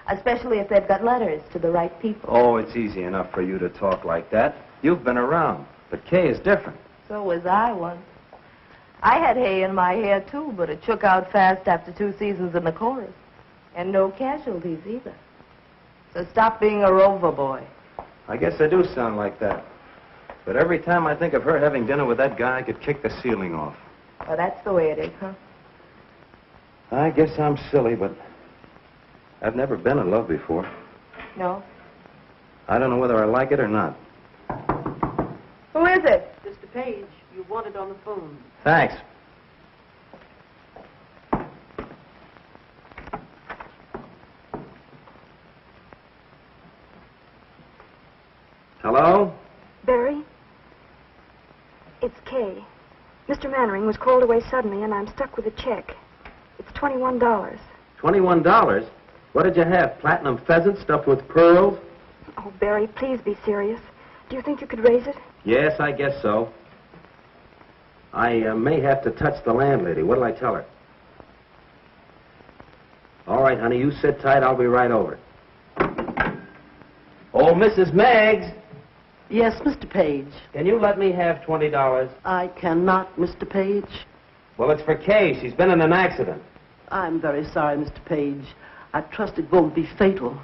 Especially if they've got letters to the right people. Oh, it's easy enough for you to talk like that. You've been around. But Kay is different. So was I once. I had hay in my hair, too, but it shook out fast after 2 seasons in the chorus. And no casualties, either. So stop being a rover boy. I guess I do sound like that. But every time I think of her having dinner with that guy, I could kick the ceiling off. Well, that's the way it is, huh? I guess I'm silly, but I've never been in love before. No? I don't know whether I like it or not. Who is it? Mr. Paige, you wanted on the phone. Thanks. Hello? Barry? It's Kay. Mr. Mannering was called away suddenly, and I'm stuck with a check. It's $21. $21? What did you have? Platinum pheasant stuffed with pearls? Oh, Barry, please be serious. Do you think you could raise it? Yes, I guess so. I may have to touch the landlady. What'll I tell her? All right, honey, you sit tight. I'll be right over. Oh, Mrs. Meggs. Yes, Mr. Paige. Can you let me have $20? I cannot, Mr. Paige. Well, it's for Kay. She's been in an accident. I'm very sorry, Mr. Paige. I trust it won't be fatal.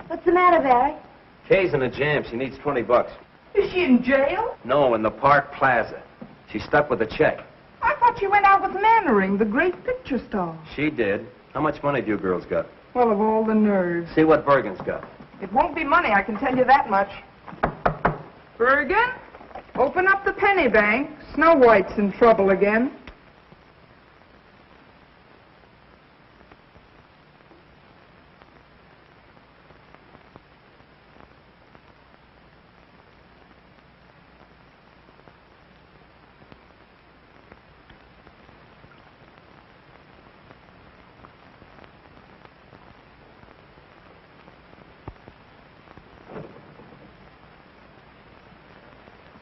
What's the matter, Barry? Kay's in a jam. She needs $20. Is she in jail? No, in the Park Plaza. She's stuck with a check. I thought she went out with Mannering, the great picture star. She did. How much money do you girls got? Well, of all the nerves. See what Bergen's got. It won't be money, I can tell you that much. Bergen, open up the penny bank. Snow White's in trouble again.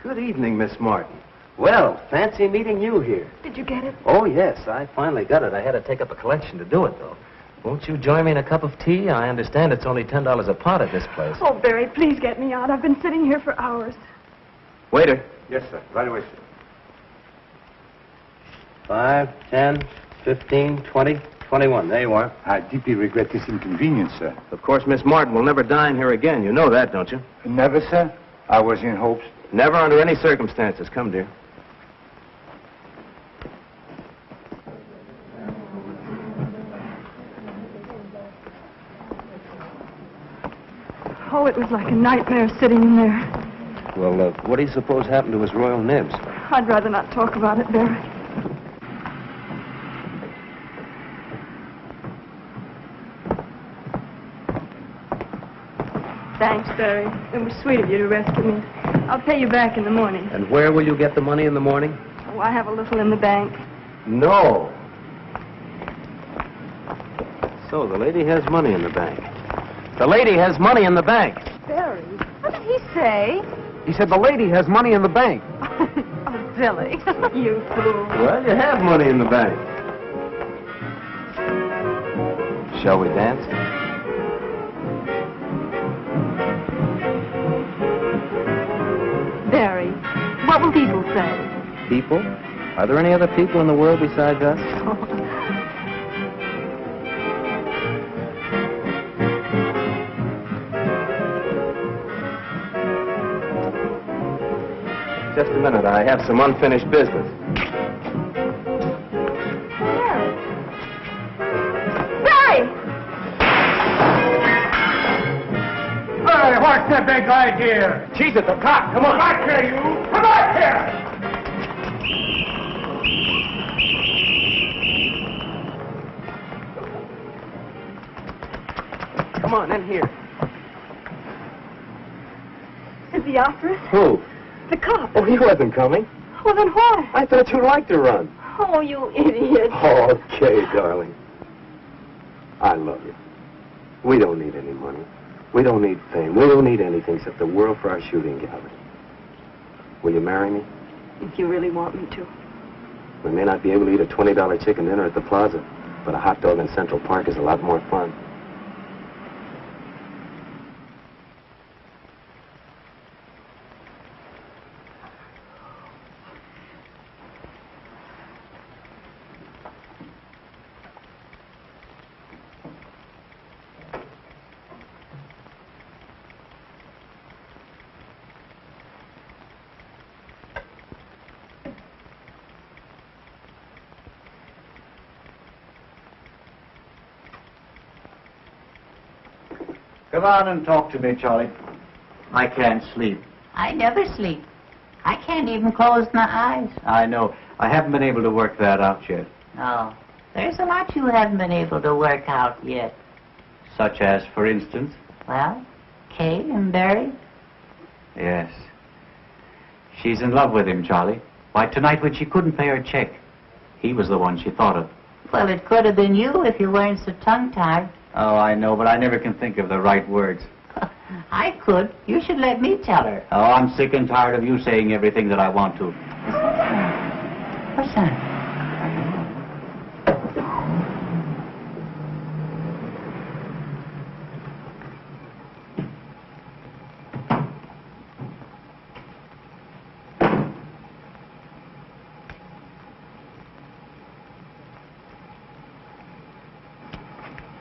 Good evening, Miss Martin. Well, fancy meeting you here. Did you get it? Oh, yes, I finally got it. I had to take up a collection to do it, though. Won't you join me in a cup of tea? I understand it's only $10 a pot at this place. Oh, Barry, please get me out. I've been sitting here for hours. Waiter. Yes, sir. Right away, sir. 5, 10, 15, 20, 21. There you are. I deeply regret this inconvenience, sir. Of course, Miss Martin will never dine here again. You know that, don't you? Never, sir. I was in hopes. Never under any circumstances. Come, dear. Oh, it was like a nightmare sitting in there. Well, what do you suppose happened to his royal nibs? I'd rather not talk about it, Barry. Thanks, Barry. It was sweet of you to rescue me. I'll pay you back in the morning. And where will you get the money in the morning? Oh, I have a little in the bank. No. So the lady has money in the bank. The lady has money in the bank. Barry, what did he say? He said the lady has money in the bank. Oh, Billy, you fool. Well, you have money in the bank. Shall we dance? Barry, what will people say? People? Are there any other people in the world besides us? Just a minute. I have some unfinished business. Barry! Hey, what's the big idea? She's at the cop. Come on. Come back here, you! Come back here! Come on, in here. Is he after us? Who? The cop. Oh, he wasn't coming. Well, then why? I thought you'd like to run. Oh, you idiot. Oh, okay, darling. I love you. We don't need any money. We don't need fame. We don't need anything except the world for our shooting gallery. Will you marry me? If you really want me to. We may not be able to eat a $20 chicken dinner at the plaza, but a hot dog in Central Park is a lot more fun. Come on and talk to me, Charlie. I can't sleep. I never sleep. I can't even close my eyes. I know. I haven't been able to work that out yet. Oh, there's a lot you haven't been able to work out yet. Such as, for instance? Well, Kay and Barry? Yes. She's in love with him, Charlie. Why, tonight when she couldn't pay her check, he was the one she thought of. Well, it could have been you if you weren't so tongue-tied. Oh, I know, but I never can think of the right words. I could. You should let me tell her. Oh, I'm sick and tired of you saying everything that I want to. What's that?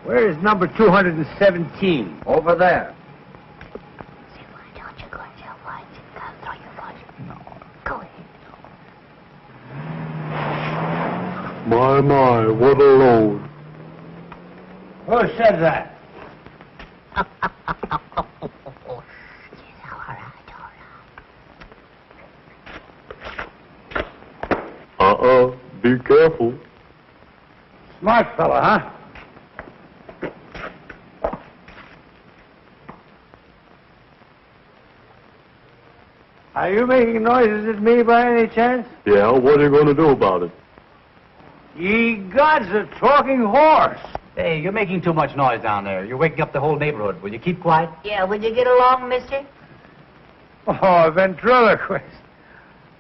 Where is number 217? Over there. My, what a load. Who said that? Be careful. Smart fella, huh? Are you making noises at me by any chance? Yeah, what are you going to do about it? Ye gods, a talking horse. Hey, you're making too much noise down there. You're waking up the whole neighborhood. Will you keep quiet? Yeah, would you get along, mister? Oh, a ventriloquist.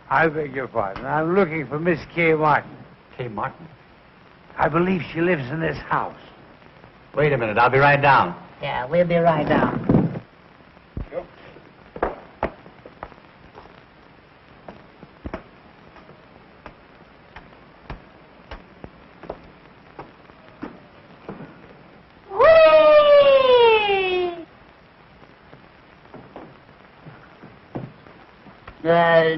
I beg your pardon. I'm looking for Miss Kay Martin. Kay Martin? I believe she lives in this house. Wait a minute. I'll be right down. Yeah, we'll be right down.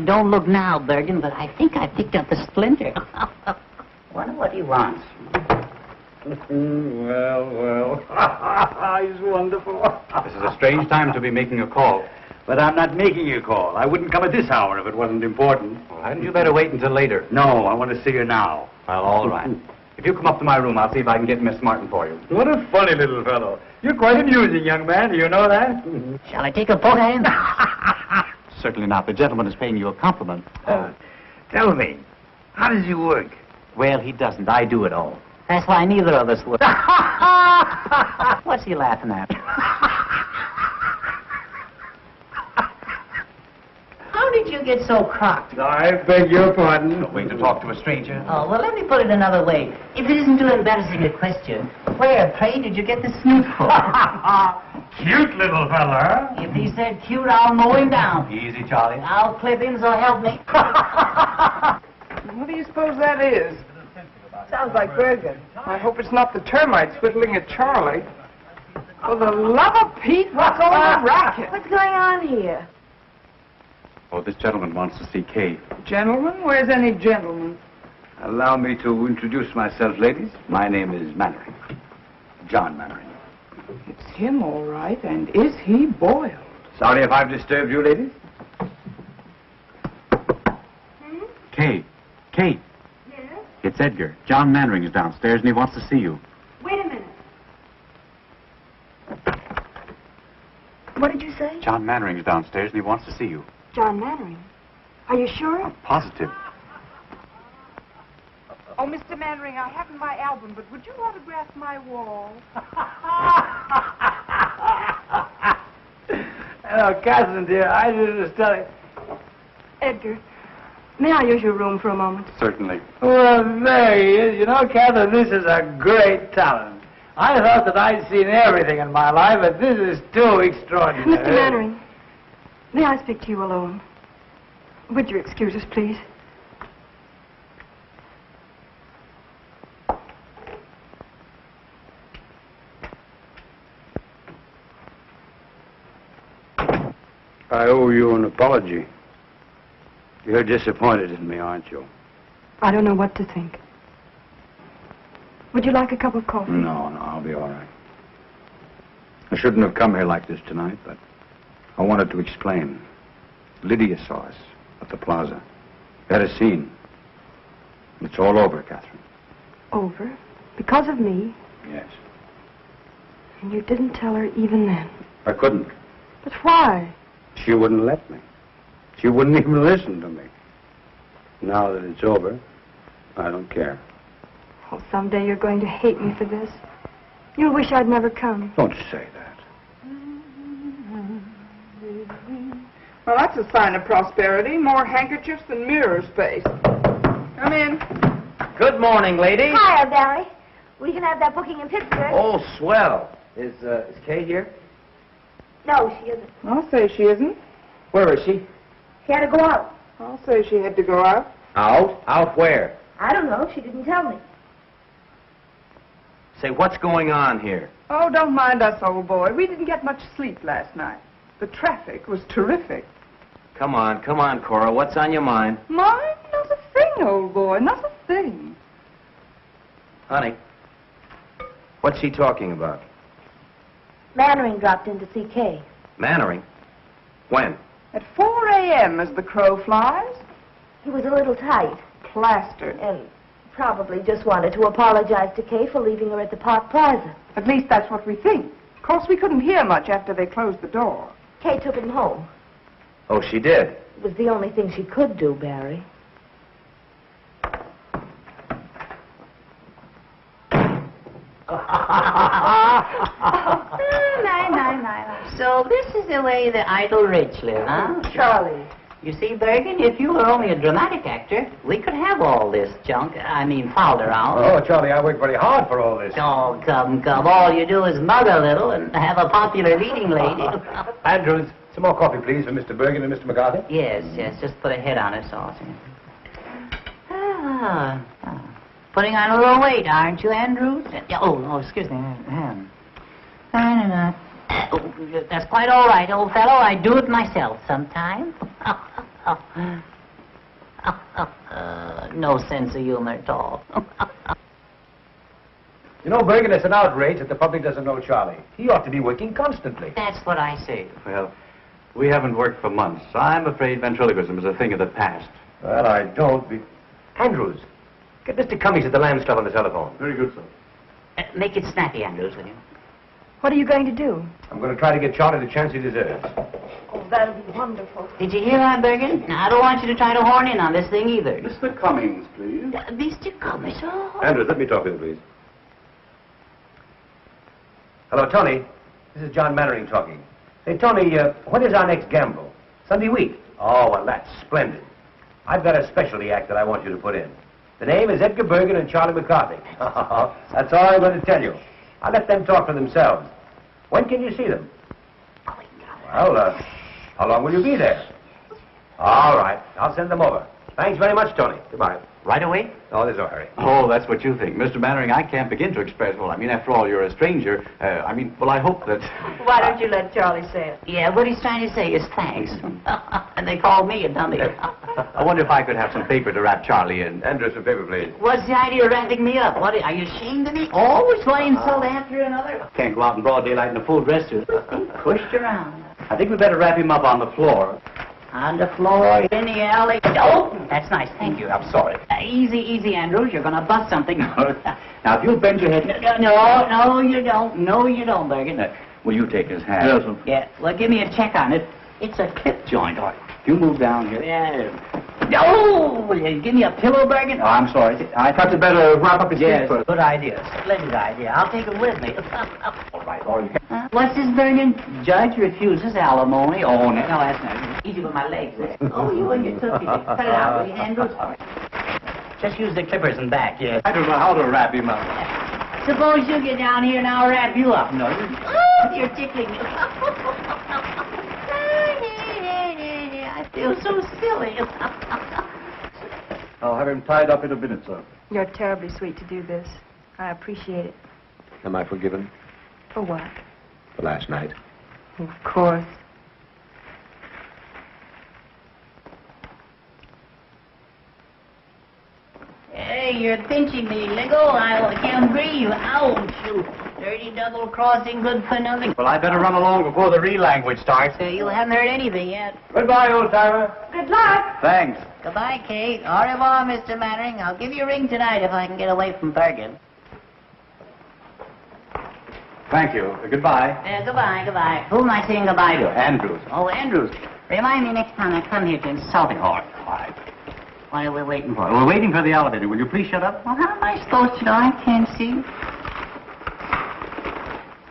Don't look now, Bergen, but I think I picked up a splinter. Wonder what he wants. Well. He's wonderful. This is a strange time to be making a call. But I'm not making a call. I wouldn't come at this hour if it wasn't important. Well, hadn't you better wait until later? No, I want to see you now. Well, all right. If you come up to my room, I'll see if I can get Miss Martin for you. What a funny little fellow. You're quite amusing, young man. Do you know that? Shall I take a poke at him? Certainly not. The gentleman is paying you a compliment. Tell me, how does he work? Well, he doesn't. I do it all. That's why neither of us would. What's he laughing at? How did you get so crocked? I beg your pardon. No way to talk to a stranger. Oh, well, let me put it another way. If it isn't too embarrassing a question, where, pray, did you get the snoot for? Cute little fella. If he said cute, I'll mow him down. Easy, Charlie. I'll clip him, so help me. What do you suppose that is? Sounds like Bergen. I hope it's not the termites whittling at Charlie. For the love of Pete, what's all the racket? What's going on here? Oh, this gentleman wants to see Kay. Gentlemen? Where's any gentleman? Allow me to introduce myself, ladies. My name is Mannering. John Mannering. It's him, all right. And is he boiled? Sorry if I've disturbed you, ladies. Kay. Kay. Yes? It's Edgar. John Mannering is downstairs and he wants to see you. Wait a minute. What did you say? John Mannering is downstairs and he wants to see you. John Mannering. Are you sure? I'm positive. Oh, Mr. Mannering, I haven't my album, but would you autograph my wall? Oh, Katherine, dear, I just tell you. Edgar, may I use your room for a moment? Certainly. Well, there he is. You know, Katherine, this is a great talent. I thought that I'd seen everything in my life, but this is too extraordinary. Mr. Mannering, may I speak to you alone? Would you excuse us, please? I owe you an apology. You're disappointed in me, aren't you? I don't know what to think. Would you like a cup of coffee? No, I'll be all right. I shouldn't have come here like this tonight, but I wanted to explain. Lydia saw us at the plaza. We had a scene. It's all over, Katherine. Over? Because of me? Yes. And you didn't tell her even then? I couldn't. But why? She wouldn't let me. She wouldn't even listen to me. Now that it's over, I don't care. Oh, someday you're going to hate me for this. You'll wish I'd never come. Don't say that. Well, that's a sign of prosperity. More handkerchiefs than mirror space. Come in. Good morning, ladies. Hiya, Barry. We can have that booking in Pittsburgh. Oh, swell. Is Kay here? No, she isn't. I'll say she isn't. Where is she? She had to go out. I'll say she had to go out. Out? Out where? I don't know. She didn't tell me. Say, what's going on here? Oh, don't mind us, old boy. We didn't get much sleep last night. The traffic was terrific. Come on, Cora. What's on your mind? Mine? Not a thing, old boy. Not a thing. Honey, what's she talking about? Mannering dropped in to see Kay. Mannering? When? At 4 a.m. as the crow flies. He was a little tight. Plastered. And probably just wanted to apologize to Kay for leaving her at the Park Plaza. At least that's what we think. Of course, we couldn't hear much after they closed the door. Kay took him home. Oh, she did? It was the only thing she could do, Barry. So this is the way the idle rich live, huh? Charlie. You see, Bergen, if you were only a dramatic actor, we could have all this junk, fouled around. Oh, Charlie, I worked very hard for all this. Oh, come. All you do is mug a little and have a popular leading lady. Andrews, some more coffee, please, for Mr. Bergen and Mr. McCarthy. Yes, just put a head on it, sauce. Putting on a little weight, aren't you, Andrews? Oh, excuse me. Oh, that's quite all right, old fellow. I do it myself sometimes. No sense of humor at all. You know, Bergen, it's an outrage that the public doesn't know Charlie. He ought to be working constantly. That's what I say. Well, we haven't worked for months. I'm afraid ventriloquism is a thing of the past. Well, I don't be... Andrews, get Mr. Cummings at the Lamb Club on the telephone. Very good, sir. Make it snappy, Andrews, will you? What are you going to do? I'm going to try to get Charlie the chance he deserves. Oh, that'll be wonderful. Did you hear that, Bergen? Now, I don't want you to try to horn in on this thing either. Mr. Cummings, please. Mr. Cummings? Oh. Andrews, let me talk with you, please. Hello, Tony. This is John Mannering talking. Say, Tony, when is our next gamble? Sunday week? Oh, well, that's splendid. I've got a specialty act that I want you to put in. The name is Edgar Bergen and Charlie McCarthy. That's all I'm going to tell you. I'll let them talk for themselves. When can you see them? Well, how long will you be there? All right. I'll send them over. Thanks very much, Tony. Goodbye. Right away? Oh, there's no hurry. Oh, that's what you think. Mr. Mannering, I can't begin to express, after all, you're a stranger. I hope that... Why don't you let Charlie say it? Yeah, what he's trying to say is thanks. And they called me a dummy. I wonder if I could have some paper to wrap Charlie in. Andrews, some paper, please. What's the idea of wrapping me up? What, are you ashamed of me? Always one insult after another? Can't go out in broad daylight in a full dress suit. Pushed around. I think we'd better wrap him up on the floor. On the floor, in the alley. Oh, that's nice. Thank you. I'm sorry. Easy, Andrews. You're going to bust something. Now, if you'll bend your head... No, you don't. No, you don't, Bergen. Will you take his hand? Yes, sir. Yeah, well, give me a check on it. It's a clip joint. All right. You move down here. Yeah. No! Will you give me a pillow, Bergen? Oh, I'm sorry. I thought you'd better wrap up his feet first. Good idea. Splendid idea. I'll take it with me. All right, all right. What's this, Bergen? Judge refuses alimony. Oh, no, that's not easy with my legs there. Oh, you and your toothy. Cut it out, will you, Andrews? Just use the clippers and back, yes. I don't know how to wrap him up. Suppose you get down here and I'll wrap you up. No, you're tickling me. I feel so silly. I'll have him tied up in a minute, sir. You're terribly sweet to do this. I appreciate it. Am I forgiven? For what? For last night. Of course. Hey, you're pinching me, Lingo. I can't breathe. Ouch. dirty double-crossing good for nothing. Well, I better run along before the real language starts. You haven't heard anything yet. Goodbye, old-timer. Good luck. Thanks. Goodbye, Kate. Au revoir, Mr. Mannering. I'll give you a ring tonight if I can get away from Bergen. Thank you. Goodbye. Goodbye. Who am I saying goodbye to? Andrews. Oh, Andrews. Remind me next time I come here to insult him. All right. What are we waiting for? We're waiting for the elevator. Will you please shut up? Well, how am I supposed to know? I can't see.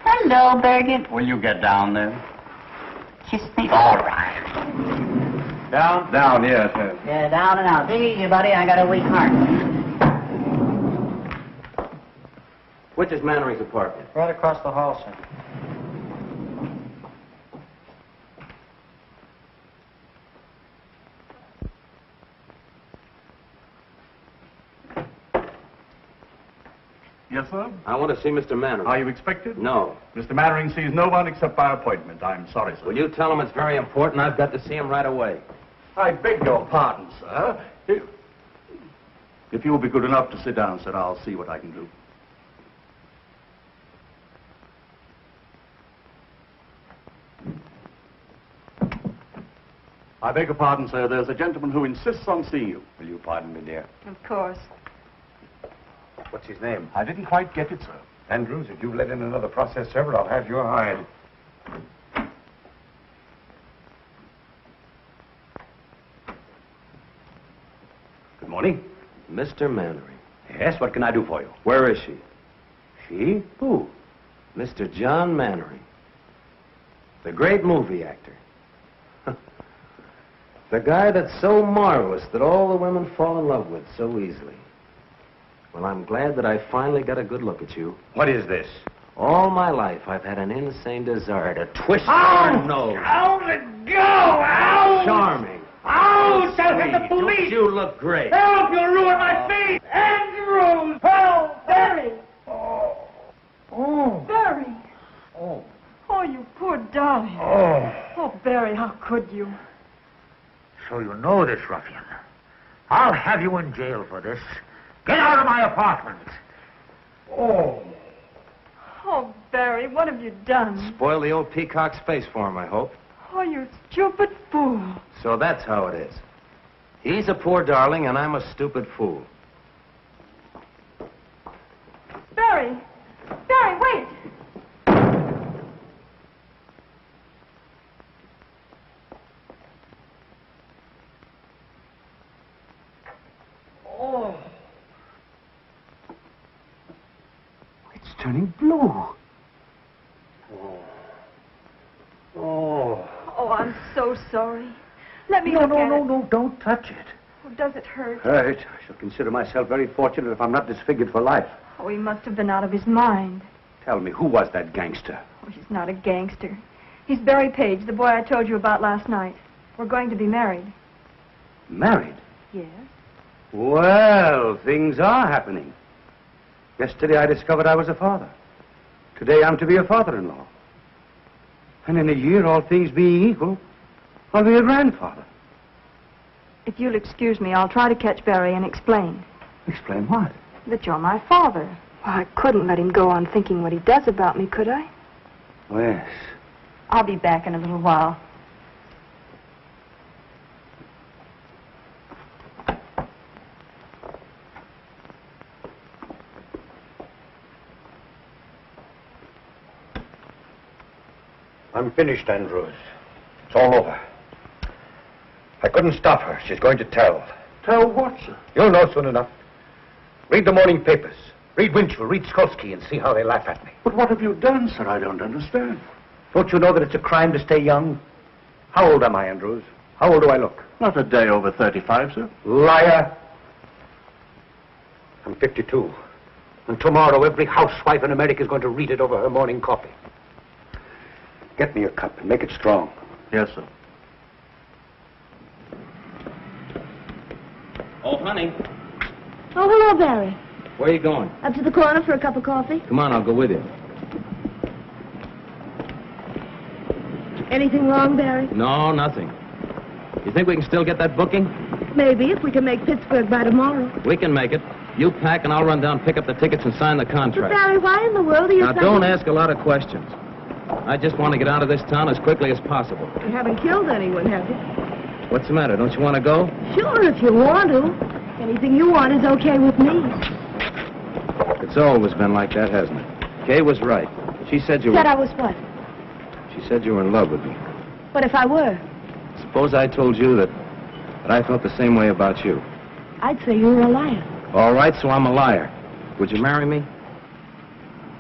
Hello, Bergen. Will you get down there? Kiss me. All right. Down? Down, yes. Yeah, down and out. Take it easy, buddy. I got a weak heart. Which is Mannering's apartment? Right across the hall, sir. Yes, sir? I want to see Mr. Mannering. Are you expected? No. Mr. Mannering sees no one except by appointment. I'm sorry, sir. Will you tell him it's very important? I've got to see him right away. I beg your pardon, sir. If you'll be good enough to sit down, sir, I'll see what I can do. I beg your pardon, sir. There's a gentleman who insists on seeing you. Will you pardon me, dear? Of course. What's his name? I didn't quite get it, sir. Andrews, if you let in another process server, I'll have your hide. Good morning. Mr. Mannering. Yes, what can I do for you? Where is she? She? Who? Mr. John Mannering. The great movie actor. The guy that's so marvelous that all the women fall in love with so easily. Well, I'm glad that I finally got a good look at you. What is this? All my life, I've had an insane desire to twist your nose. Out it go! Out! Charming. Out! I'll get the police! You look great. Help! You'll ruin my feet! Andrews! Help! Barry! Oh. Barry! Oh. Oh, you poor darling. Oh. Oh, Barry, how could you? So you know this ruffian. I'll have you in jail for this. Get out of my apartment. Oh. Oh, Barry, what have you done? Spoil the old peacock's face for him, I hope. Oh, you stupid fool. So that's how it is. He's a poor darling, and I'm a stupid fool. Barry! Barry, wait! Oh. It's turning blue. Oh. Oh. Oh, I'm so sorry. Let me No, look no, at no, it. no, don't touch it. Oh, does it hurt? Hurt. I shall consider myself very fortunate if I'm not disfigured for life. Oh, he must have been out of his mind. Tell me, who was that gangster? Oh, he's not a gangster. He's Barry Paige, the boy I told you about last night. We're going to be married. Married? Yes. Well, things are happening. Yesterday I discovered I was a father. Today I'm to be a father-in-law. And in a year, all things being equal, I'll be a grandfather. If you'll excuse me, I'll try to catch Barry and explain. Explain what? That you're my father. Well, I couldn't let him go on thinking what he does about me, could I? Oh, yes. I'll be back in a little while. I'm finished, Andrews. It's all over. I couldn't stop her. She's going to tell. Tell what, sir? You'll know soon enough. Read the morning papers. Read Winchell, read Skolsky, and see how they laugh at me. But what have you done, sir? I don't understand. Don't you know that it's a crime to stay young? How old am I, Andrews? How old do I look? Not a day over 35, sir. Liar! I'm 52. And tomorrow every housewife in America is going to read it over her morning coffee. Get me a cup and make it strong. Yes, sir. Oh, honey, Oh, hello, Barry. where are you going? Up to the corner for a cup of coffee? Come on, I'll go with you. Anything wrong, Barry? No, nothing. You think we can still get that booking? Maybe, if we can make Pittsburgh by tomorrow. We can make it. You pack and I'll run down, pick up the tickets, and sign the But, contract. Barry, why in the world are you Now, don't ask a lot of questions. I just want to get out of this town as quickly as possible. You haven't killed anyone, have you? What's the matter? Don't you want to go? Sure, if you want to. Anything you want is okay with me. It's always been like that, hasn't it? Kay was right. She said you were... Said I was what? She said you were in love with me. What if I were? Suppose I told you that I felt the same way about you. I'd say you were a liar. All right, so I'm a liar. Would you marry me?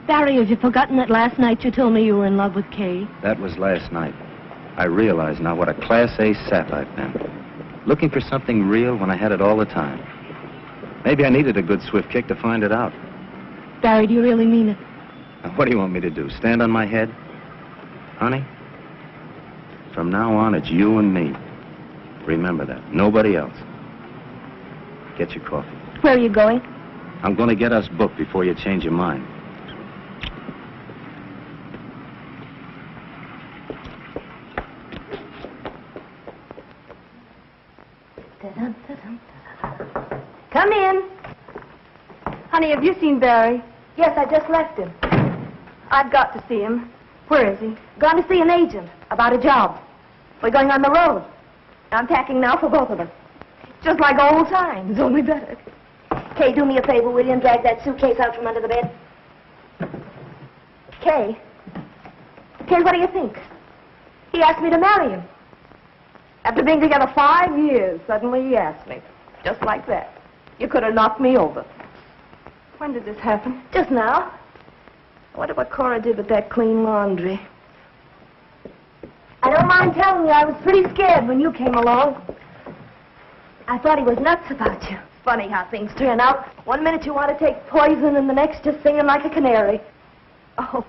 Barry, have you forgotten that last night you told me you were in love with Kay? That was last night. I realize now what a Class A sap I've been. Looking for something real when I had it all the time. Maybe I needed a good swift kick to find it out. Barry, do you really mean it? Now, what do you want me to do? Stand on my head? Honey, from now on, it's you and me. Remember that. Nobody else. Get your coffee. Where are you going? I'm going to get us booked before you change your mind. Come in. Honey, have you seen Barry? Yes, I just left him. I've got to see him. Where is he? Gone to see an agent about a job. We're going on the road. I'm packing now for both of us. Just like old times, only better. Kay, do me a favor, will you, and drag that suitcase out from under the bed? Kay? Kay, what do you think? He asked me to marry him. After being together 5 years, suddenly he asked me. Just like that. You could have knocked me over. When did this happen? Just now. I wonder what Cora did with that clean laundry. I don't mind telling you, I was pretty scared when you came along. I thought he was nuts about you. It's funny how things turn out. 1 minute you want to take poison, and the next just singing like a canary. Oh,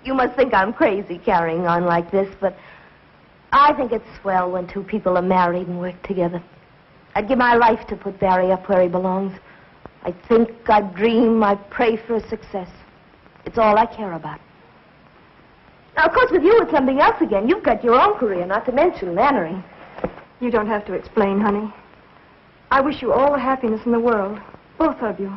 you must think I'm crazy carrying on like this, but I think it's swell when two people are married and work together. I'd give my life to put Barry up where he belongs. I think, I dream, I pray for his success. It's all I care about. Now, of course, with you, it's something else again. You've got your own career, not to mention Mannering. You don't have to explain, honey. I wish you all the happiness in the world. Both of you.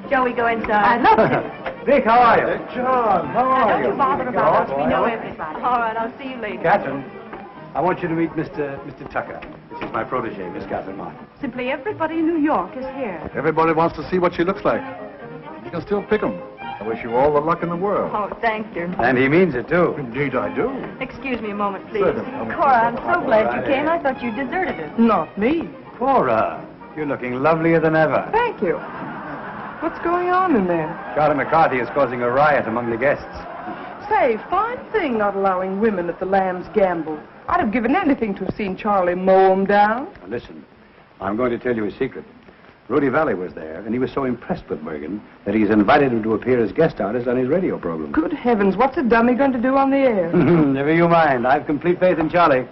Shall we go inside? I'd love to. Vic, how are you? John, how are Don't you bother about us. We know it. everybody. All right, I'll see you later. Katherine, I want you to meet Mr. Tucker. This is my protege, Miss Katherine Martin. Simply everybody in New York is here. Everybody wants to see what she looks like. You can still pick 'em. I wish you all the luck in the world. Oh, thank you. And he means it, too. Indeed I do. Excuse me a moment, please. Certainly. Cora, I'm so glad you came. I thought you deserted us. Not me. Cora, you're looking lovelier than ever. Thank you. What's going on in there? Charlie McCarthy is causing a riot among the guests. Say, fine thing not allowing women at the Lamb's gamble. I'd have given anything to have seen Charlie mow 'em down. Now, listen, I'm going to tell you a secret. Rudy Valley was there, and he was so impressed with Bergen that he's invited him to appear as guest artist on his radio program. Good heavens, what's a dummy going to do on the air? Never you mind. I've complete faith in Charlie.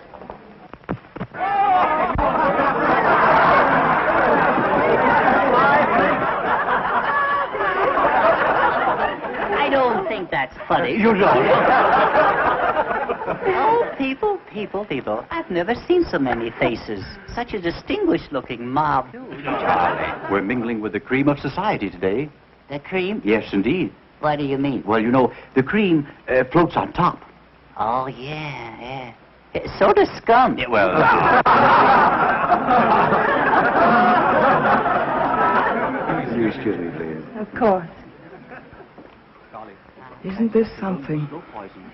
I don't think that's funny. You don't. Oh, people. I've never seen so many faces. Such a distinguished-looking mob. We're mingling with the cream of society today. The cream? Yes, indeed. What do you mean? Well, you know, the cream floats on top. Oh, yeah. So does scum. Yeah, well... You excuse me, please. Of course. Isn't this something?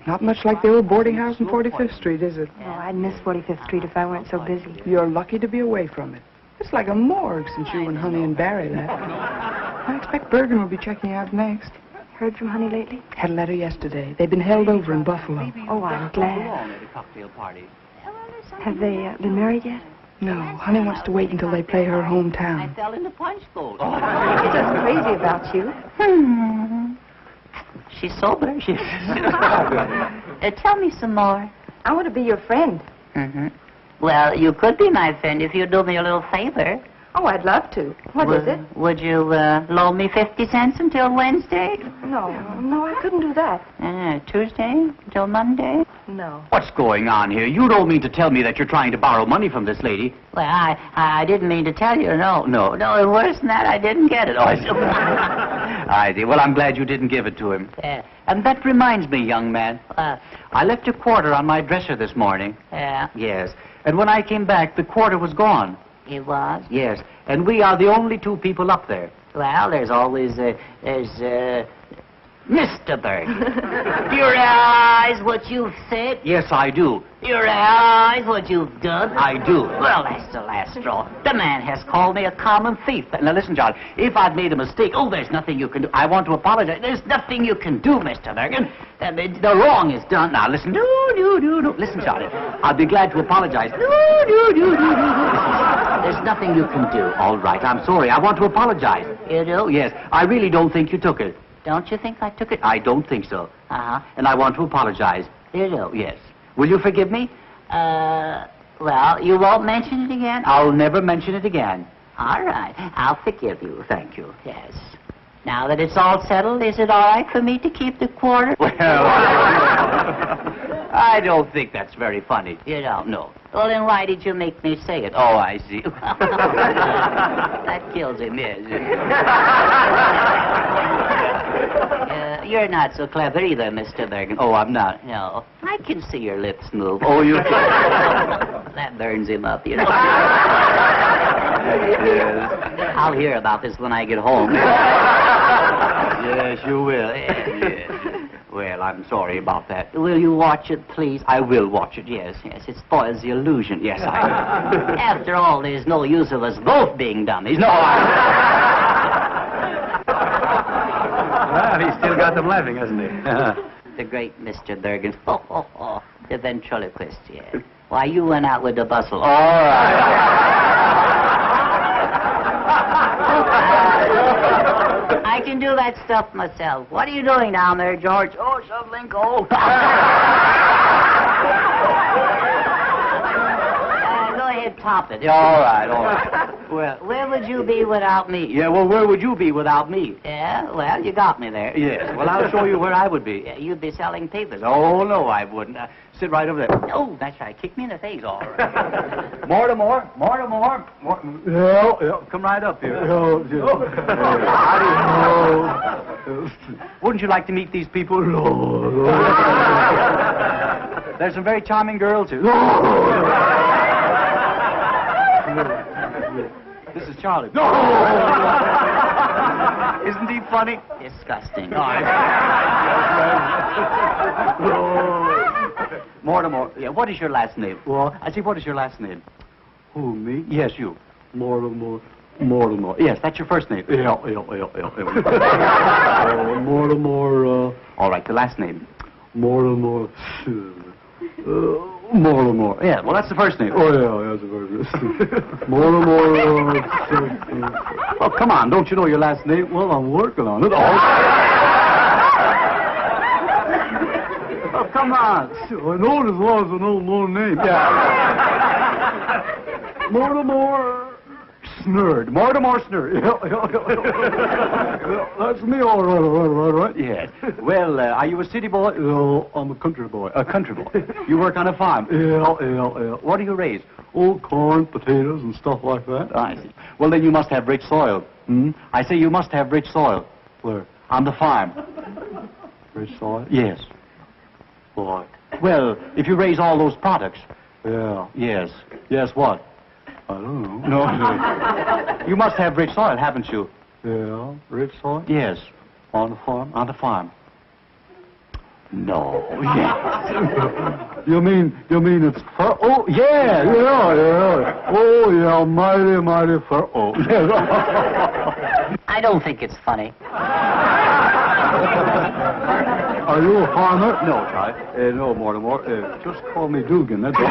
Not much like the old boarding house in 45th Street, is it? Oh, I'd miss 45th Street if I weren't so busy. You're lucky to be away from it. It's like a morgue since you and Honey and Barry left. I expect Bergen will be checking out next. Heard from Honey lately? Had a letter yesterday. They've been held over in Buffalo. Oh, I'm glad. Have they been married yet? No, Honey wants to wait until they play her hometown. I fell in the punch bowl. She's just crazy about you. She's sober. Tell me some more. I want to be your friend. Mm-hmm. Well, you could be my friend if you do me a little favor. Oh, I'd love to. What is it? Would you loan me 50 cents until Wednesday? No, I couldn't do that. Tuesday until Monday? No. What's going on here? You don't mean to tell me that you're trying to borrow money from this lady? Well, I didn't mean to tell you. No, worse than that, I didn't get it. Oh, I see. Well, I'm glad you didn't give it to him. And that reminds me, young man. I left a quarter on my dresser this morning. Yeah? Yes. And when I came back, the quarter was gone. It was? Yes. And we are the only two people up there. Well, there's always, Mr. Bergen. Do you realize what you've said? Yes, I do. Do you realize what you've done? I do. Well, that's the last straw. The man has called me a common thief. Now, listen, John, if I've made a mistake, there's nothing you can do. I want to apologize. There's nothing you can do, Mr. Bergen. The wrong is done. Now, listen. No. Listen, Johnny, I'll be glad to apologize. No. There's nothing you can do. All right, I'm sorry. I want to apologize. You do? Yes. I really don't think you took it. Don't you think I took it? I don't think so. Uh-huh. And I want to apologize. You do? Yes. Will you forgive me? Well, you won't mention it again? I'll never mention it again. All right. I'll forgive you. Thank you. Yes. Now that it's all settled, is it all right for me to keep the quarter? Well, I don't think that's very funny. You don't? No. Well, then why did you make me say it? Oh, I see. That kills him, yes. You're not so clever either, Mr. Bergen. Oh, I'm not. No. I can see your lips move. Oh, you can? That burns him up, you know. I'll hear about this when I get home. Yes, you will. Yes. Well, I'm sorry about that. Will you watch it, please? I will watch it, yes. Yes, it spoils the illusion. Yes, I will. After all, there's no use of us both being dummies. No, Well, he's still got them laughing, hasn't he? The great Mr. Bergen. The ventriloquist, yes. Why, you went out with the bustle. All right. I can do that stuff myself. What are you doing down there, George? Oh, shoveling coal. Go ahead, top it. All right. Well, where would you be without me? Yeah, well, where would you be without me? Yeah, well, you got me there. Yes, well, I'll show you where I would be. You'd be selling papers. Oh, no, I wouldn't. Sit right over there. Oh, that's right. Kick me in the face. All right. More. Yeah, come right up here. Wouldn't you like to meet these people? There's some very charming girls here. This is Charlie. Isn't he funny? Disgusting. Mortimer. Yeah, what is your last name? What? I see, what is your last name? Who, me? Yes, you. Mortimer. Yes, that's your first name. Yeah. Mortimer, All right, the last name. Mortimer. Mortimer. Yeah, well, that's the first name. Oh, yeah, that's the first name. Mortimer. Oh, come on, don't you know your last name? Well, I'm working on it. Oh, come on. I know it as well as I know my name. Yeah. Mortimer Snurd. Mortimer Snurd. Yeah, that's me, all right. Yes. Well, are you a city boy? No, I'm a country boy. A country boy. You work on a farm? Yeah. What do you raise? Oh, corn, potatoes, and stuff like that. I see. Well, then you must have rich soil. I say you must have rich soil. Where? On the farm. Rich soil? Yes. What? Well, if you raise all those products. Yeah. Yes. Yes, what? I don't know. No. You must have rich soil, haven't you? Yeah, rich soil? Yes. On the farm? On the farm. No. Yes. You mean it's fur? Oh, yeah. Oh, yeah, mighty fur. Oh, yeah. I don't think it's funny. Are you a farmer? No, Charlie. No, Mortimer. Just call me Dugan. That's all.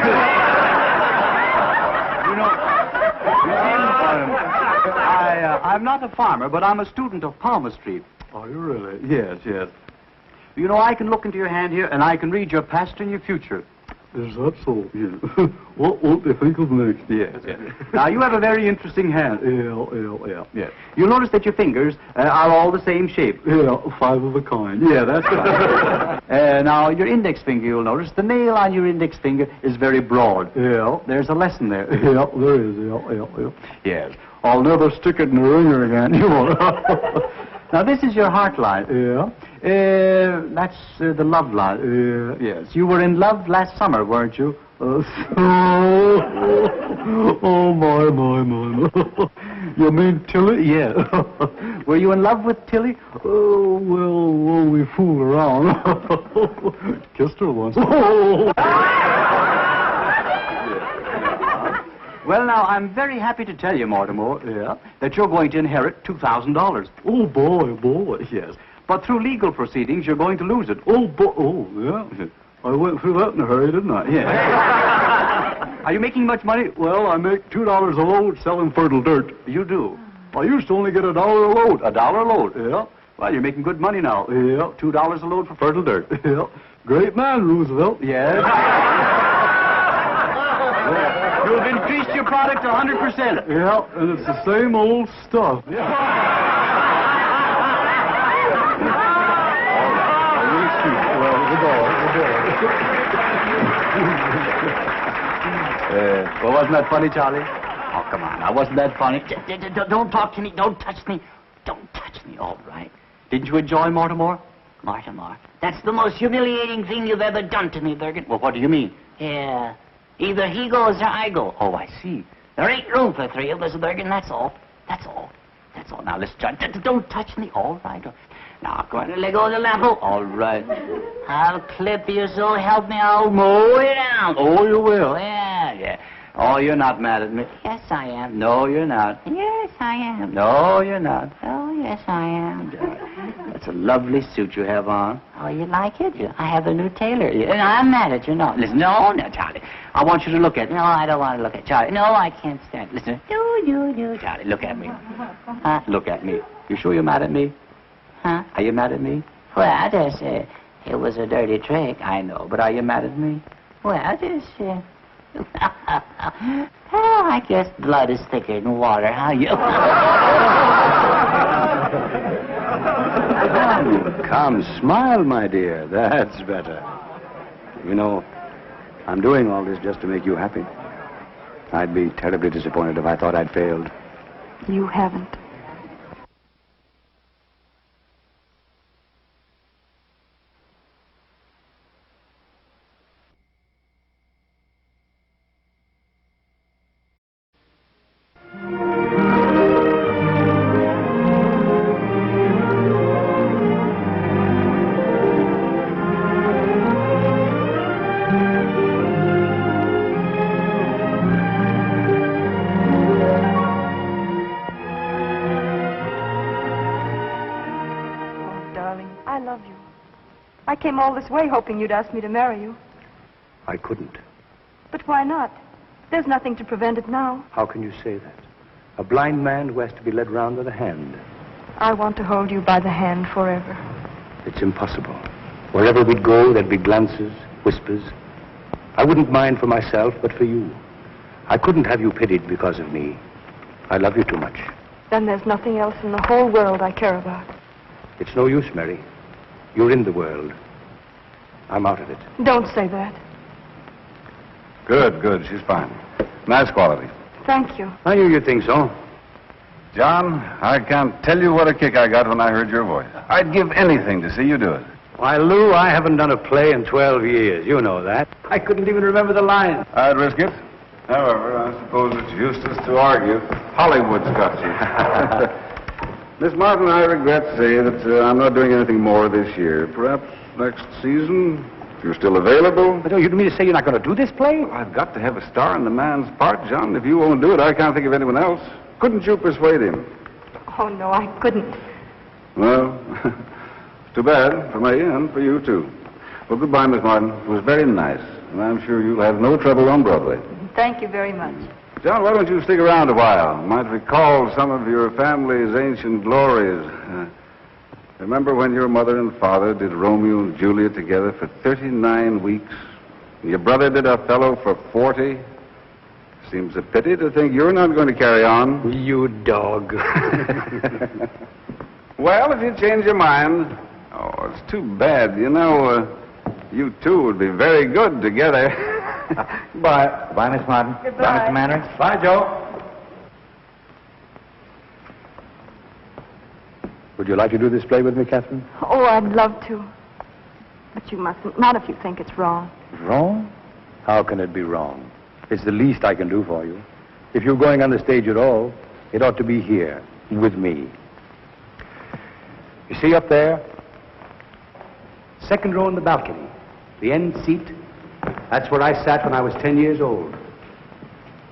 You know, I'm not a farmer, but I'm a student of palmistry. Are you really? Yes. You know, I can look into your hand here, and I can read your past and your future. Is that so? Yeah. What won't they think of next? Yes, yes. Now, you have a very interesting hand. Yeah. Yes. You'll notice that your fingers are all the same shape. Yeah, 5 of a kind. Yeah, that's right. Now, your index finger, you'll notice, the nail on your index finger is very broad. Yeah. There's a lesson there. Yeah, there is. Yeah. Yes. I'll never stick it in the ringer again. You won't. Now, this is your heart line. Yeah. That's the love line. Yes. You were in love last summer, weren't you? Oh, my. You mean Tilly? Yeah. Were you in love with Tilly? Oh, well, we fool around. Kissed her once. Well, now, I'm very happy to tell you, Mortimer, that you're going to inherit $2,000. Oh, boy. Yes. But through legal proceedings, you're going to lose it. Yeah. I went through that in a hurry, didn't I? Yeah. Are you making much money? Well, I make $2 a load selling fertile dirt. You do? I used to only get $1 a load. $1 a load? Yeah. Well, you're making good money now. Yeah. $2 a load for fertile dirt. Yeah. Great man, Roosevelt. Yes. You've increased your product 100%. Yeah, and it's the same old stuff. Well, wasn't that funny, Charlie? Oh, come on. Now, wasn't that funny? Don't talk to me. Don't touch me. Don't touch me, all right. Didn't you enjoy Mortimer? Mortimer? That's the most humiliating thing you've ever done to me, Bergen. Well, what do you mean? Yeah. Either he goes or I go. Oh, I see. There ain't room for 3 of us, Bergen. That's all. Now, listen, John. Don't touch me. All right. Now, go ahead and let go of the lamp. All right. I'll clip you, so help me. I'll mow you down. Oh, you will? Yeah. Oh, you're not mad at me. Yes, I am. No, you're not. Yes, I am. No, you're not. Oh, yes, I am. That's a lovely suit you have on. Oh, you like it? I have a new tailor. And I'm mad at you. No, listen. No, Charlie. I want you to look at me. No, I don't want to look at Charlie. No, I can't stand it. Listen. No. Charlie, look at me. Huh? Look at me. You sure you're mad at me? Huh? Are you mad at me? Well, I just said it was a dirty trick. I know, but are you mad at me? Well, I just said... Well, I guess blood is thicker than water, huh? Come, smile, my dear. That's better. You know, I'm doing all this just to make you happy. I'd be terribly disappointed if I thought I'd failed. You haven't. I came all this way hoping you'd ask me to marry you. I couldn't. But why not? There's nothing to prevent it now. How can you say that? A blind man who has to be led round with a hand. I want to hold you by the hand forever. It's impossible. Wherever we'd go, there'd be glances, whispers. I wouldn't mind for myself, but for you. I couldn't have you pitied because of me. I love you too much. Then there's nothing else in the whole world I care about. It's no use, Mary. You're in the world. I'm out of it. Don't say that. Good. She's fine. Nice quality. Thank you. I knew you'd think so. John, I can't tell you what a kick I got when I heard your voice. I'd give anything to see you do it. Why, Lou, I haven't done a play in 12 years. You know that. I couldn't even remember the lines. I'd risk it. However, I suppose it's useless to argue. Hollywood's got you. Miss Martin, I regret to say that I'm not doing anything more this year. Perhaps next season, if you're still available. But you mean to say you're not going to do this play? Well, I've got to have a star in the man's part, John. If you won't do it, I can't think of anyone else. Couldn't you persuade him? Oh, no, I couldn't. Well, too bad for me and for you, too. Well, goodbye, Miss Martin. It was very nice, and I'm sure you'll have no trouble on Broadway. Thank you very much. John, why don't you stick around a while? Might recall some of your family's ancient glories. Remember when your mother and father did Romeo and Juliet together for 39 weeks? And your brother did Othello for 40? Seems a pity to think you're not going to carry on. You dog. Well, if you change your mind... Oh, it's too bad. You know, you two would be very good together. Bye. Bye, Miss Martin. Goodbye. Bye, Mr. Mannering. Bye, Joe. Would you like to do this play with me, Katherine? Oh, I'd love to. But you mustn't. Not if you think it's wrong. Wrong? How can it be wrong? It's the least I can do for you. If you're going on the stage at all, it ought to be here, with me. You see up there? Second row in the balcony. The end seat. That's where I sat when I was 10 years old.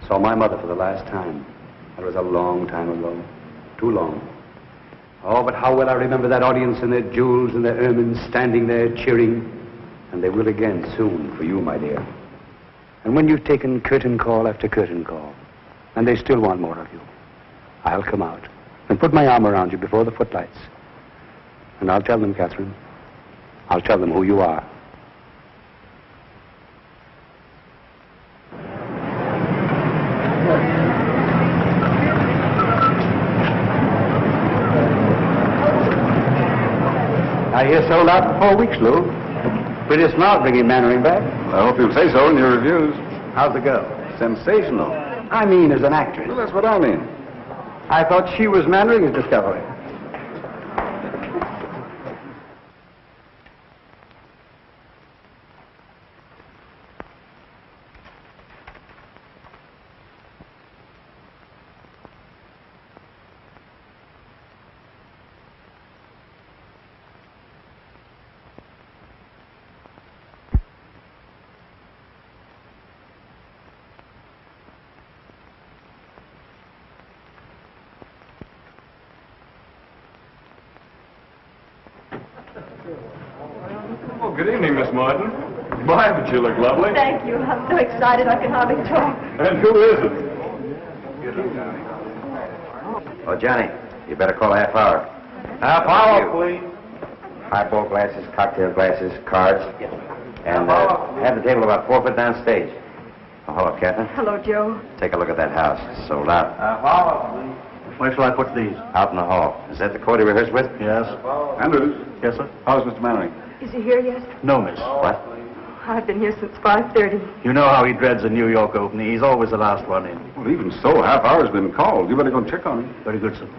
Saw my mother for the last time. That was a long time ago. Too long. Oh, but how well I remember that audience and their jewels and their ermines standing there cheering. And they will again soon for you, my dear. And when you've taken curtain call after curtain call, and they still want more of you, I'll come out and put my arm around you before the footlights. And I'll tell them, Katherine, I'll tell them who you are. I hear sold out for 4 weeks, Lou. Pretty smart bringing Mannering back. I hope you'll say so in your reviews. How's the girl? Sensational. I mean as an actress. Well, that's what I mean. I thought she was Mannering's discovery. Oh, good evening, Miss Martin. My, but you look lovely. Thank you. I'm so excited I can hardly talk. And who is it? Oh, Johnny, you better call a half hour. Half hour, please. Highball glasses, cocktail glasses, cards. And have the table about 4 foot down stage. Oh, hello, Katherine. Hello, Joe. Take a look at that house. It's sold out. Half hour, please. Where shall I put these? Out in the hall. Is that the court he rehearsed with? Yes. Andrews. Yes, sir? How's Mr. Mannering? Is he here yet? No, miss. What? I've been here since 5:30. You know how he dreads a New York opening. He's always the last one in. Well, even so, half hour's been called. You better go check on him. Very good, sir.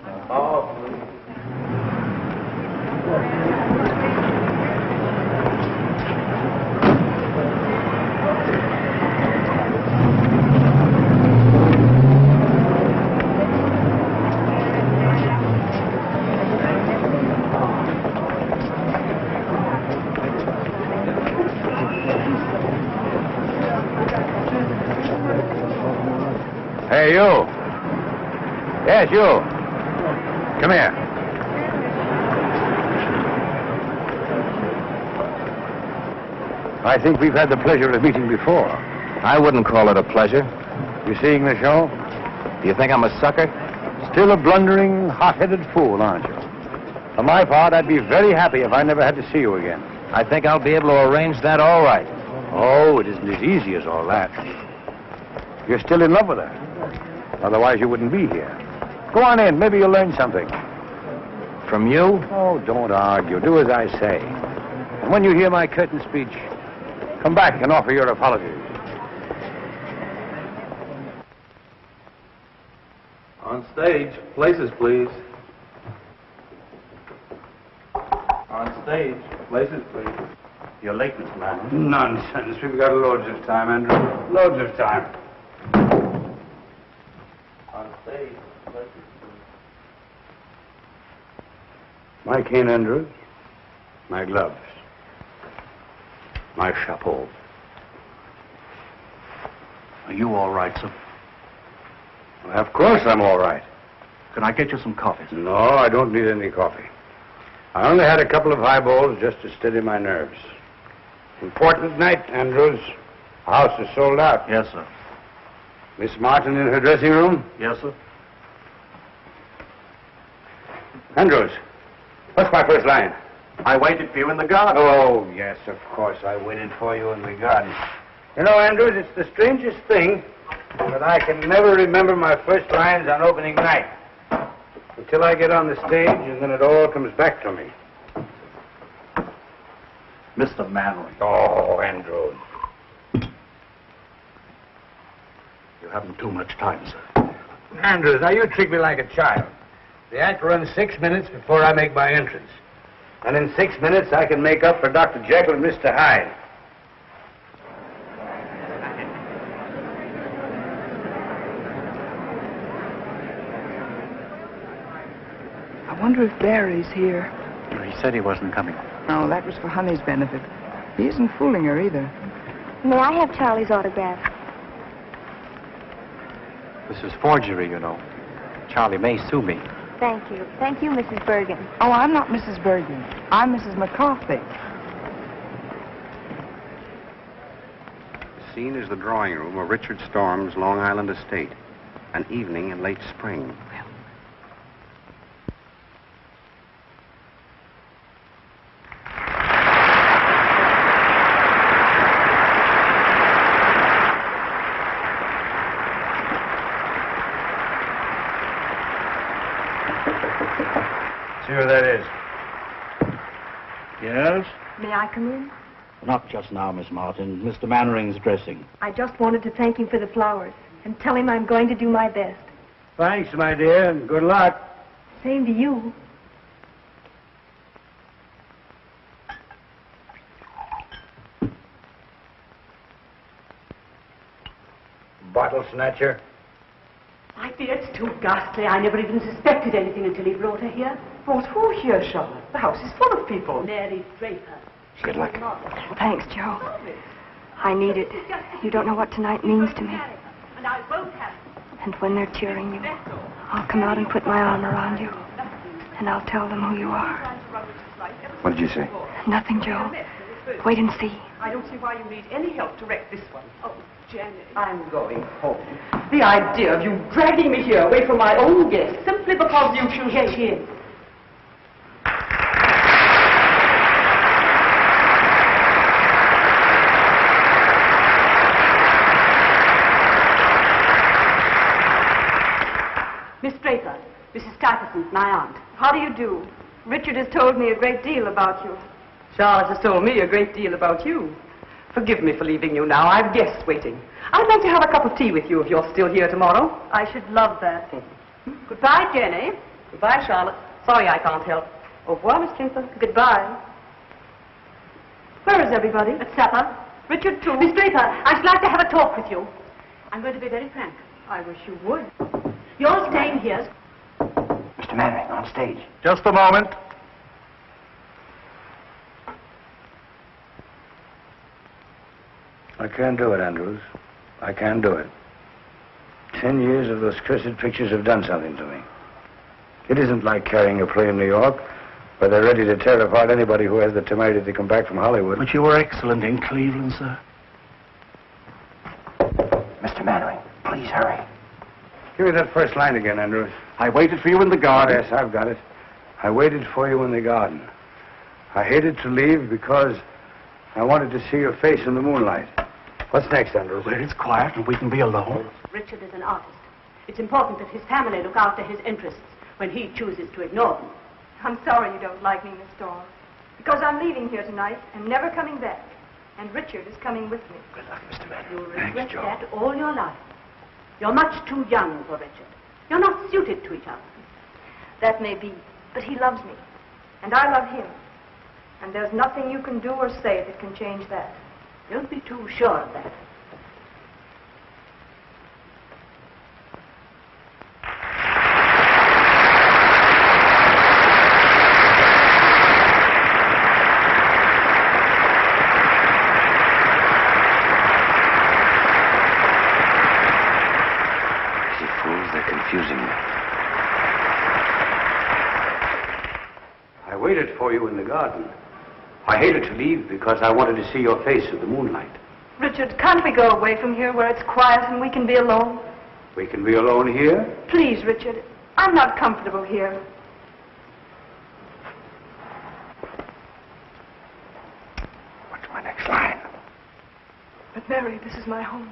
Hey, you. Yes, you. Come here. I think we've had the pleasure of meeting before. I wouldn't call it a pleasure. You seeing the show? Do you think I'm a sucker? Still a blundering, hot-headed fool, aren't you? For my part, I'd be very happy if I never had to see you again. I think I'll be able to arrange that all right. Oh, it isn't as easy as all that. You're still in love with her. Otherwise, you wouldn't be here. Go on in. Maybe you'll learn something. From you? Oh, don't argue. Do as I say. And when you hear my curtain speech, come back and offer your apologies. On stage, places, please. On stage, places, please. You're late, Mr. Mannering. Nonsense. We've got loads of time, Andrew. Loads of time. On stage, places, please. My cane, Andrews. My gloves. My chapeau. Are you all right, sir? Well, of course I'm all right. Can I get you some coffee, sir? No, I don't need any coffee. I only had a couple of highballs just to steady my nerves. Important night, Andrews. The house is sold out. Yes, sir. Miss Martin in her dressing room? Yes, sir. Andrews, What's my first line? I waited for you in the garden. Oh, yes, of course. I waited for you in the garden. You know, Andrews, it's the strangest thing that I can never remember my first lines on opening night. Until I get on the stage, and then it all comes back to me. Mr. Mannering. Oh, Andrews. You haven't too much time, sir. Andrews, now you treat me like a child. The act runs 6 minutes before I make my entrance. And in 6 minutes, I can make up for Dr. Jekyll and Mr. Hyde. I wonder if Barry's here. He said he wasn't coming. No, that was for Honey's benefit. He isn't fooling her either. May I have Charlie's autograph? This is forgery, you know. Charlie may sue me. Thank you. Thank you, Mrs. Bergen. Oh, I'm not Mrs. Bergen. I'm Mrs. McCarthy. The scene is the drawing room of Richard Storm's Long Island estate. An evening in late spring. See who that is. Yes? May I come in? Not just now, Miss Martin. Mr. Mannering's dressing. I just wanted to thank him for the flowers and tell him I'm going to do my best. Thanks, my dear, and good luck. Same to you. Bottle snatcher. My dear, it's too ghastly. I never even suspected anything until he brought her here. Brought who here, Charlotte? The house is full of people. Mary Draper. Good luck. Thanks, Joe. I need it. You don't know what tonight means to me. And I won't have And when they're cheering you, I'll come out and put my arm around you. And I'll tell them who you are. What did you say? Nothing, Joe. Wait and see. I don't see why you need any help to wreck this one. Oh, Janet. I'm going home. The idea of you dragging me here away from my own guests simply because you choose to in. Miss Draper, Mrs. Stuyvesant, my aunt. How do you do? Richard has told me a great deal about you. Charlotte has told me a great deal about you. Forgive me for leaving you now. I've guests waiting. I'd like to have a cup of tea with you if you're still here tomorrow. I should love that. Goodbye, Jenny. Goodbye, Charlotte. Sorry I can't help. Au revoir, Miss Clinton. Goodbye. Where is everybody? At supper. Richard, too. Miss Draper, I should like to have a talk with you. I'm going to be very frank. I wish you would. You're staying here. Mr. Mannering, on stage. Just a moment. I can't do it, Andrews. I can't do it. 10 years of those cursed pictures have done something to me. It isn't like carrying a play in New York, where they're ready to tear apart anybody who has the temerity to come back from Hollywood. But you were excellent in Cleveland, sir. Mr. Mannering, please hurry. Give me that first line again, Andrews. I waited for you in the garden. Yes, I've got it. I waited for you in the garden. I hated to leave because I wanted to see your face in the moonlight. What's next, Andrews? Where it's quiet and we can be alone. Richard is an artist. It's important that his family look after his interests when he chooses to ignore them. I'm sorry you don't like me, Miss Storm. Because I'm leaving here tonight and never coming back. And Richard is coming with me. Good luck, Mr. Mannering. You'll regret that all your life. You're much too young for Richard. You're not suited to each other. That may be, but he loves me. And I love him. And there's nothing you can do or say that can change that. Don't be too sure of that. Confusing me. I waited for you in the garden. I hated to leave because I wanted to see your face in the moonlight. Richard, can't we go away from here where it's quiet and we can be alone? We can be alone here? Please, Richard. I'm not comfortable here. Mary, this is my home.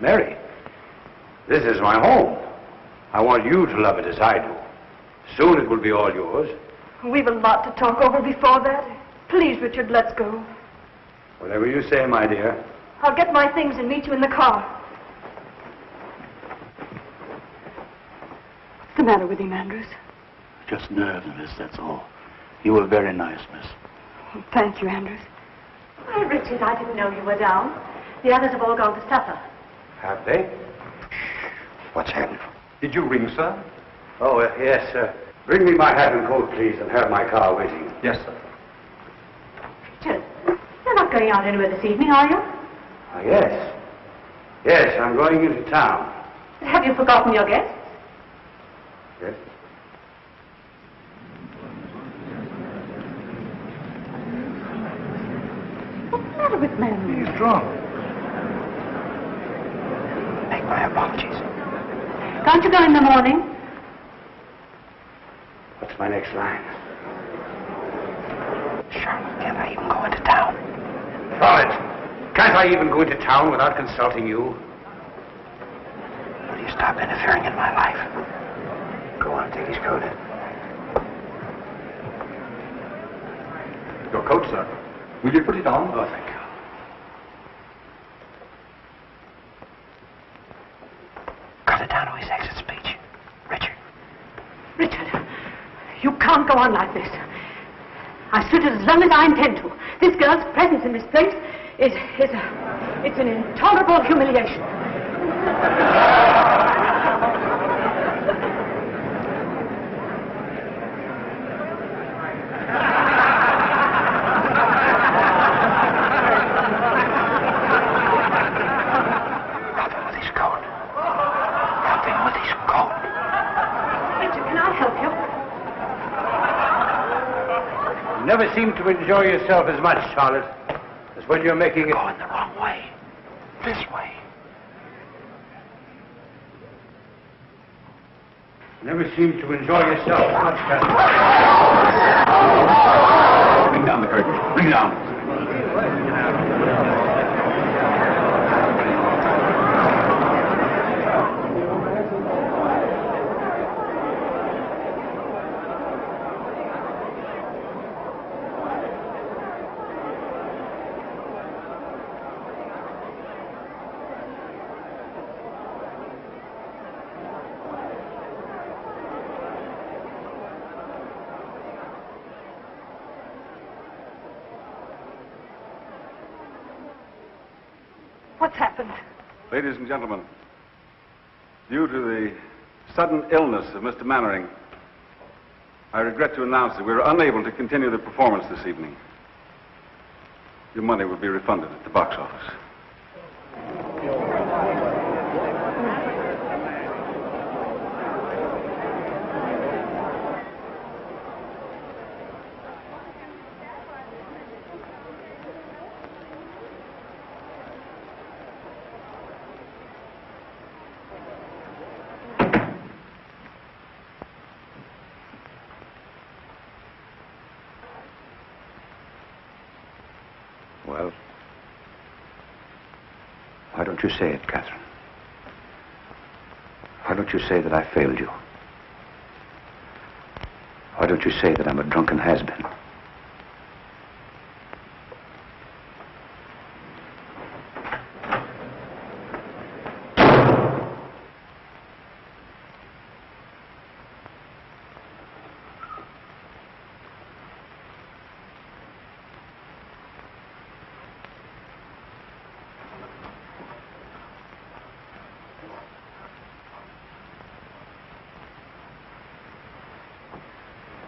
Mary, this is my home. I want you to love it as I do. Soon it will be all yours. We've a lot to talk over before that. Please, Richard, let's go. Whatever you say, my dear. I'll get my things and meet you in the car. What's the matter with him, Andrews? Just nerves, miss, that's all. You were very nice, miss. Oh, thank you, Andrews. Why, Richard, I didn't know you were down. The others have all gone to supper. Have they? What's happened? Did you ring, sir? Oh, yes, sir. Bring me my hat and coat, please, and have my car waiting. Yes, sir. Richard, you're not going out anywhere this evening, are you? Yes. Yes, I'm going into town. Have you forgotten your guests? Yes? What's the matter with Mary? He's drunk. Make my apologies. Can't you go in the morning? What's my next line? Charlotte, can't I even go into town? Charlotte, can't I even go into town without consulting you? Will you stop interfering in my life? Go on, take his coat. Your coat, sir. Will you put it on? Oh, thank you. Cut it down to his exit speech. Richard. Richard, you can't go on like this. I've stood it as long as I intend to. This girl's presence in this place it's an intolerable humiliation. Never seem to enjoy yourself as much, Charlotte, as when you're making it... Going the wrong way. This way. Never seem to enjoy yourself as much, Katherine. Bring down the curtain. Bring it down. What's happened? Ladies and gentlemen, due to the sudden illness of Mr. Mannering, I regret to announce that we are unable to continue the performance this evening. Your money will be refunded at the box office. Well, why don't you say it, Katherine? Why don't you say that I failed you? Why don't you say that I'm a drunken has-been?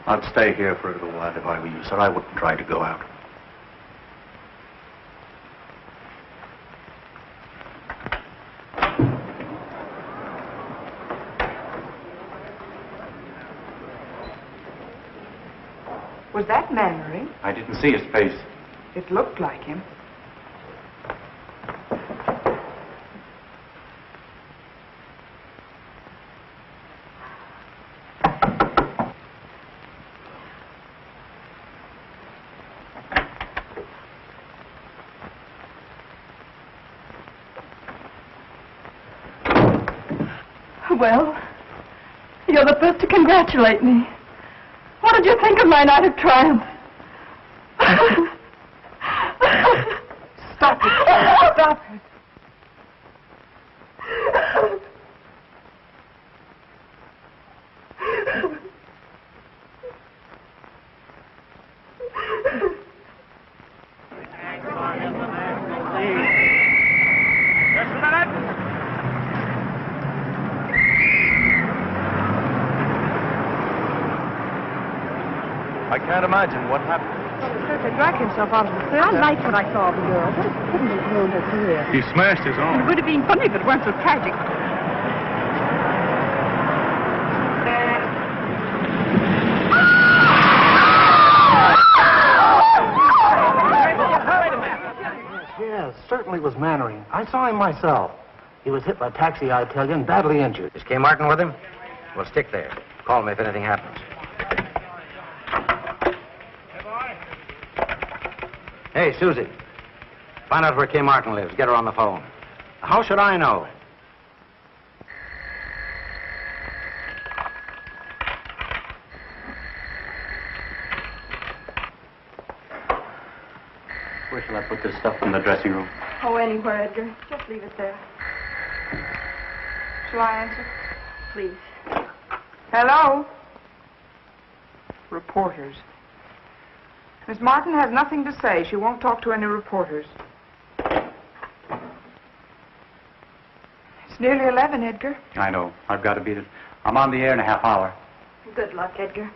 I'd stay here for a little while if I were you, sir. I wouldn't try to go out. Was that Mannering? I didn't see his face. It looked like him. Well, you're the first to congratulate me. What did you think of my night of triumph? Stop it. Stop it. I can't imagine what happened. He dragged himself out of the theater. I liked what I saw of the girl, but it couldn't have ruined her career. He smashed his It arm. would have been funny if it weren't so tragic. Yes, certainly was Mannering. I saw him myself. He was hit by a taxi, I tell you, and badly injured. Is Kay Martin with him? Well, stick there. Call me if anything happens. Hey, Susie. Find out where Kay Martin lives. Get her on the phone. How should I know? Where shall I put this stuff in the dressing room? Oh, anywhere, Edgar. Just leave it there. Shall I answer? Please. Hello? Reporters. Miss Martin has nothing to say. She won't talk to any reporters. It's nearly 11, Edgar. I know. I've got to beat it. I'm on the air in a half hour. Good luck, Edgar.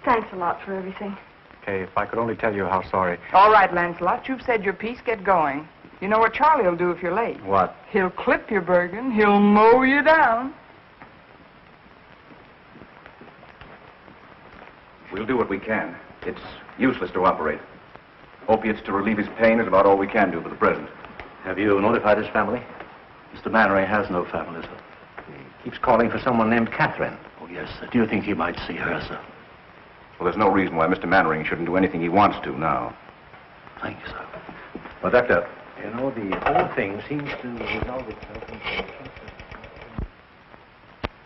Thanks a lot for everything. Okay, if I could only tell you how sorry. All right, Lancelot, you've said your piece. Get going. You know what Charlie will do if you're late. What? He'll clip you, Bergen. He'll mow you down. We'll do what we can. It's useless to operate. Opiates to relieve his pain is about all we can do for the present. Have you notified his family? Mr. Mannering has no family, sir. He keeps calling for someone named Katherine. Oh, yes, sir. Do you think he might see her, sir? Well, there's no reason why Mr. Mannering shouldn't do anything he wants to now. Thank you, sir. Well, Doctor. You know, the whole thing seems to resolve itself into...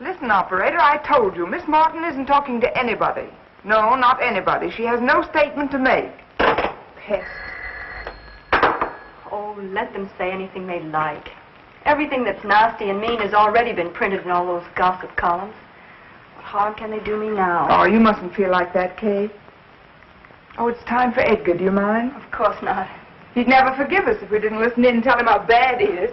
Listen, operator, I told you, Miss Martin isn't talking to anybody. No, not anybody. She has no statement to make. Pest. Oh, let them say anything they like. Everything that's nasty and mean has already been printed in all those gossip columns. What harm can they do me now? Oh, you mustn't feel like that, Kay. Oh, it's time for Edgar. Do you mind? Of course not. He'd never forgive us if we didn't listen in and tell him how bad he is.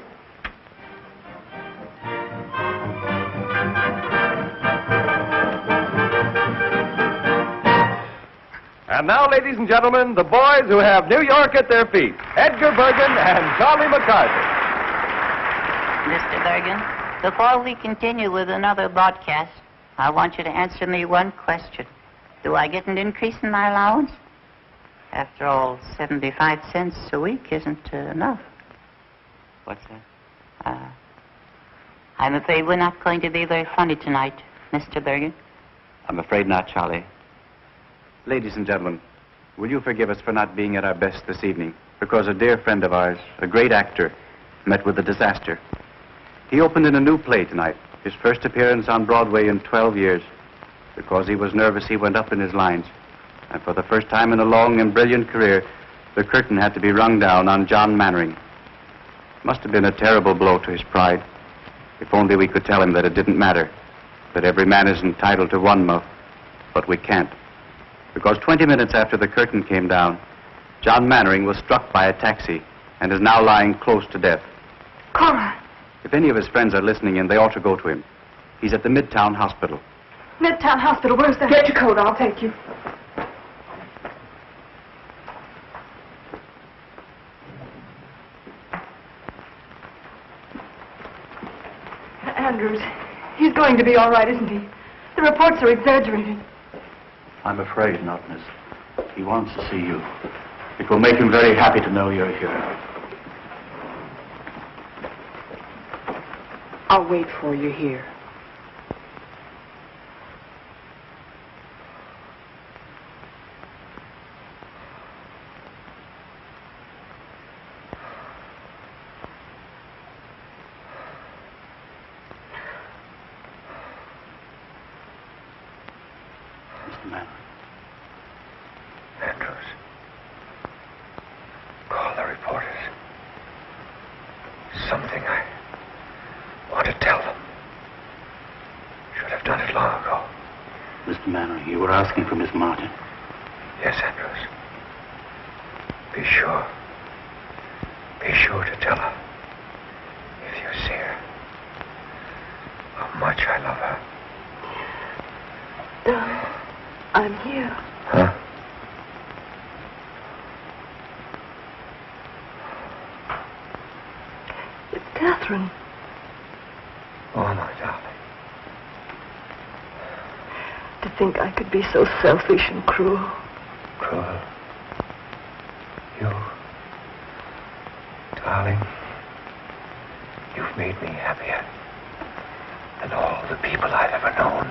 And now, ladies and gentlemen, the boys who have New York at their feet, Edgar Bergen and Charlie McCarthy. Mr. Bergen, before we continue with another broadcast, I want you to answer me one question. Do I get an increase in my allowance? After all, 75 cents a week isn't enough. What's that? I'm afraid we're not going to be very funny tonight, Mr. Bergen. I'm afraid not, Charlie. Ladies and gentlemen, will you forgive us for not being at our best this evening? Because a dear friend of ours, a great actor, met with a disaster. He opened in a new play tonight, his first appearance on Broadway in 12 years. Because he was nervous, he went up in his lines. And for the first time in a long and brilliant career, the curtain had to be rung down on John Mannering. Must have been a terrible blow to his pride. If only we could tell him that it didn't matter, that every man is entitled to one mouth, but we can't. Because 20 minutes after the curtain came down, John Mannering was struck by a taxi and is now lying close to death. Cora! If any of his friends are listening in, they ought to go to him. He's at the Midtown Hospital. Midtown Hospital, where's that? Get your coat, I'll take you. Andrews, he's going to be all right, isn't he? The reports are exaggerating. I'm afraid not, miss. He wants to see you. It will make him very happy to know you're here. I'll wait for you here. Mr. Mannering. Andrews. Call the reporters. Something I want to tell them. Should have done it long ago. Mr. Mannering, you were asking for Miss Martin. Yes, Andrews. Be sure. Be sure to tell her, if you see her, how much I love her. Darling, I'm here. Huh? It's Katherine. Oh, my darling. To think I could be so selfish and cruel. Cruel. You. Darling, you've made me happier than all the people I've ever known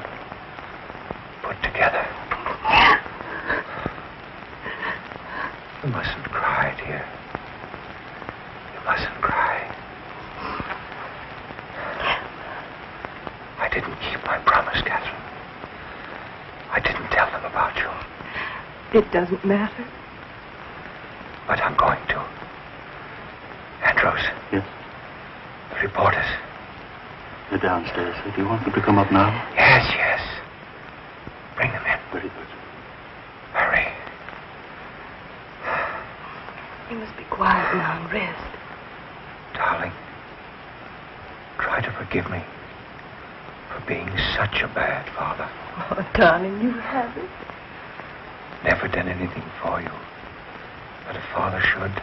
put together. You mustn't cry, dear. You mustn't cry. I didn't keep my promise, Katherine. I didn't tell them about you. It doesn't matter. But I'm going to. Andrews. Yes? The reporters. They're downstairs. Do you want them to come up now? Yes, yes. Bring them in. Very good. Hurry. You must be quiet now and rest. Darling, try to forgive me for being such a bad father. Oh, darling, you haven't. Never done anything for you that a father should.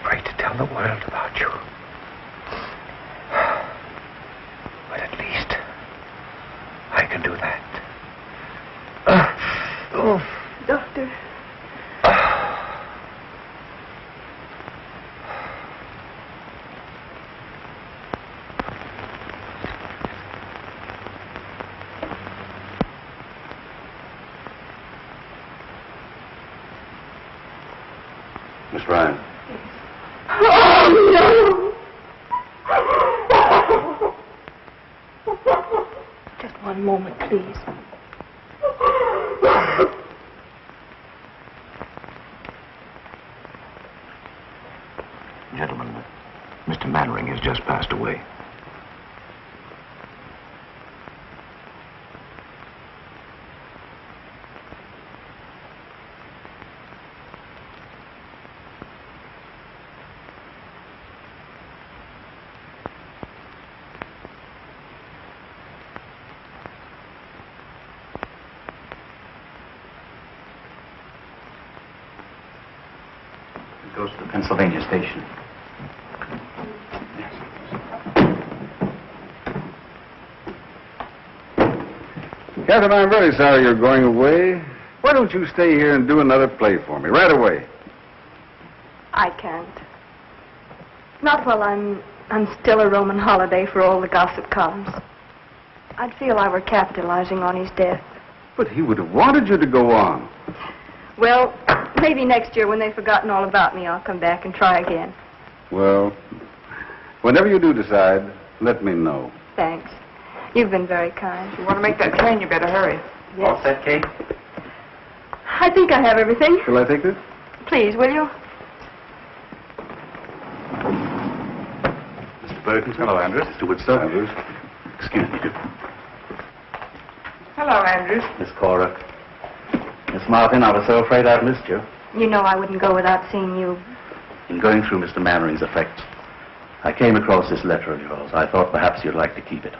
Afraid to tell the world about you. But at least I can do that. Doctor. Miss Ryan. Oh, no! Just one moment, please. Gentlemen, Mr. Mannering has just passed away. It goes to the Pennsylvania station. Catherine, I'm very sorry you're going away. Why don't you stay here and do another play for me right away? I can't. Not while I'm still a Roman holiday for all the gossip columns. I'd feel I were capitalizing on his death. But he would have wanted you to go on. Well, maybe next year when they've forgotten all about me, I'll come back and try again. Well, whenever you do decide, let me know. Thanks. You've been very kind. If you want to make that train, you better hurry. Yes. All set, Kate? I think I have everything. Shall I take this? Please, will you? Mr. Bergen. Hello, Andrews. Mr. Woodstock. Andrews. Excuse me, Hello, Andrews. Miss Cora. Miss Martin, I was so afraid I'd missed you. You know I wouldn't go without seeing you. In going through Mr. Mannering's effects, I came across this letter of yours. I thought perhaps you'd like to keep it.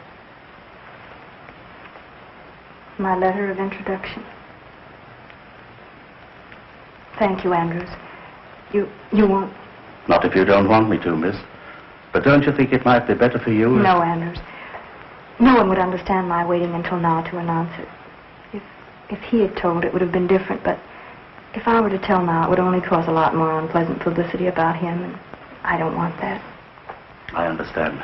My letter of introduction. Thank you, Andrews. You won't... Not if you don't want me to, miss. But don't you think it might be better for you? No, Andrews. No one would understand my waiting until now to announce it. If he had told, it would have been different, but if I were to tell now, it would only cause a lot more unpleasant publicity about him, and I don't want that. I understand.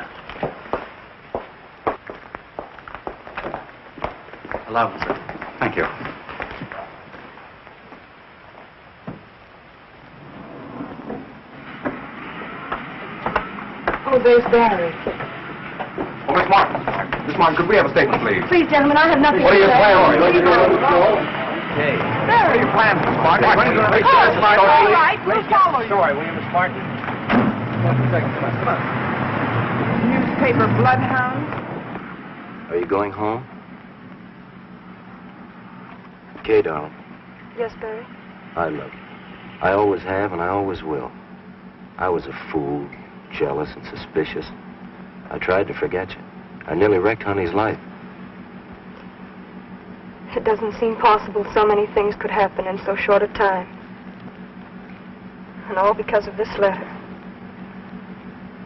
Allow me, sir. Thank you. Oh, there's Barry. Oh, Miss Martin. Miss Martin, could we have a statement, please? Please, gentlemen, I have nothing What to are you say. planning? Don't you know where to go? Hey. What are you planning, Miss Martin? When are you going to make Oh, this story? all right, we'll follow you. Sorry, will you, Miss Martin? Come on. Newspaper bloodhound. Are you going home? Okay, darling. Yes, Barry? I love you. I always have, and I always will. I was a fool, jealous and suspicious. I tried to forget you. I nearly wrecked Honey's life. It doesn't seem possible so many things could happen in so short a time. And all because of this letter.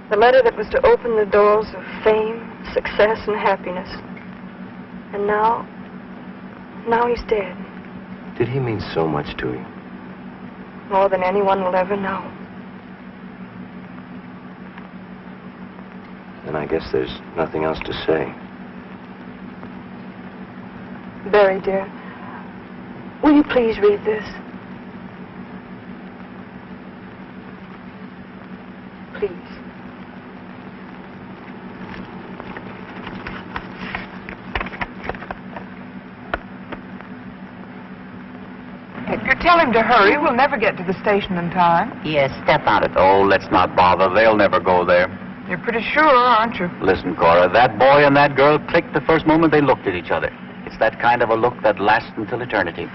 The letter that was to open the doors of fame, success, and happiness. And now he's dead. Did he mean so much to you? More than anyone will ever know. And I guess there's nothing else to say. Barry, dear, will you please read this? Please. Edgar, tell him to hurry. We'll never get to the station in time. Yes, step out of it. Oh, let's not bother. They'll never go there. You're pretty sure, aren't you? Listen, Cora, that boy and that girl clicked the first moment they looked at each other. It's that kind of a look that lasts until eternity.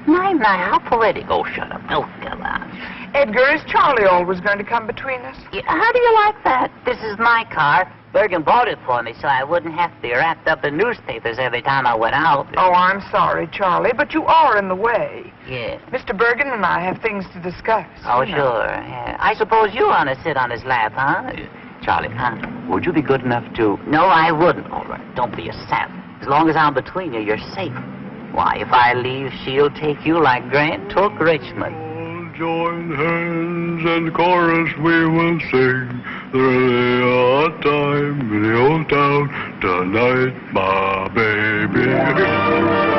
My, how poetic. Oh, shut up. Oh, come on. Edgar, is Charlie always going to come between us? Yeah, how do you like that? This is my car. Bergen bought it for me so I wouldn't have to be wrapped up in newspapers every time I went out. Oh, I'm sorry, Charlie, but you are in the way. Yes. Mr. Bergen and I have things to discuss. Oh, you know. sure. Yeah. I suppose you want to sit on his lap, huh? Charlie, would you be good enough to... No, I wouldn't. All right, don't be a sap. As long as I'm between you, you're safe. Why, if I leave, she'll take you like Grant took Richmond. Join hands and chorus we will sing. There's a time in the old town tonight, my baby.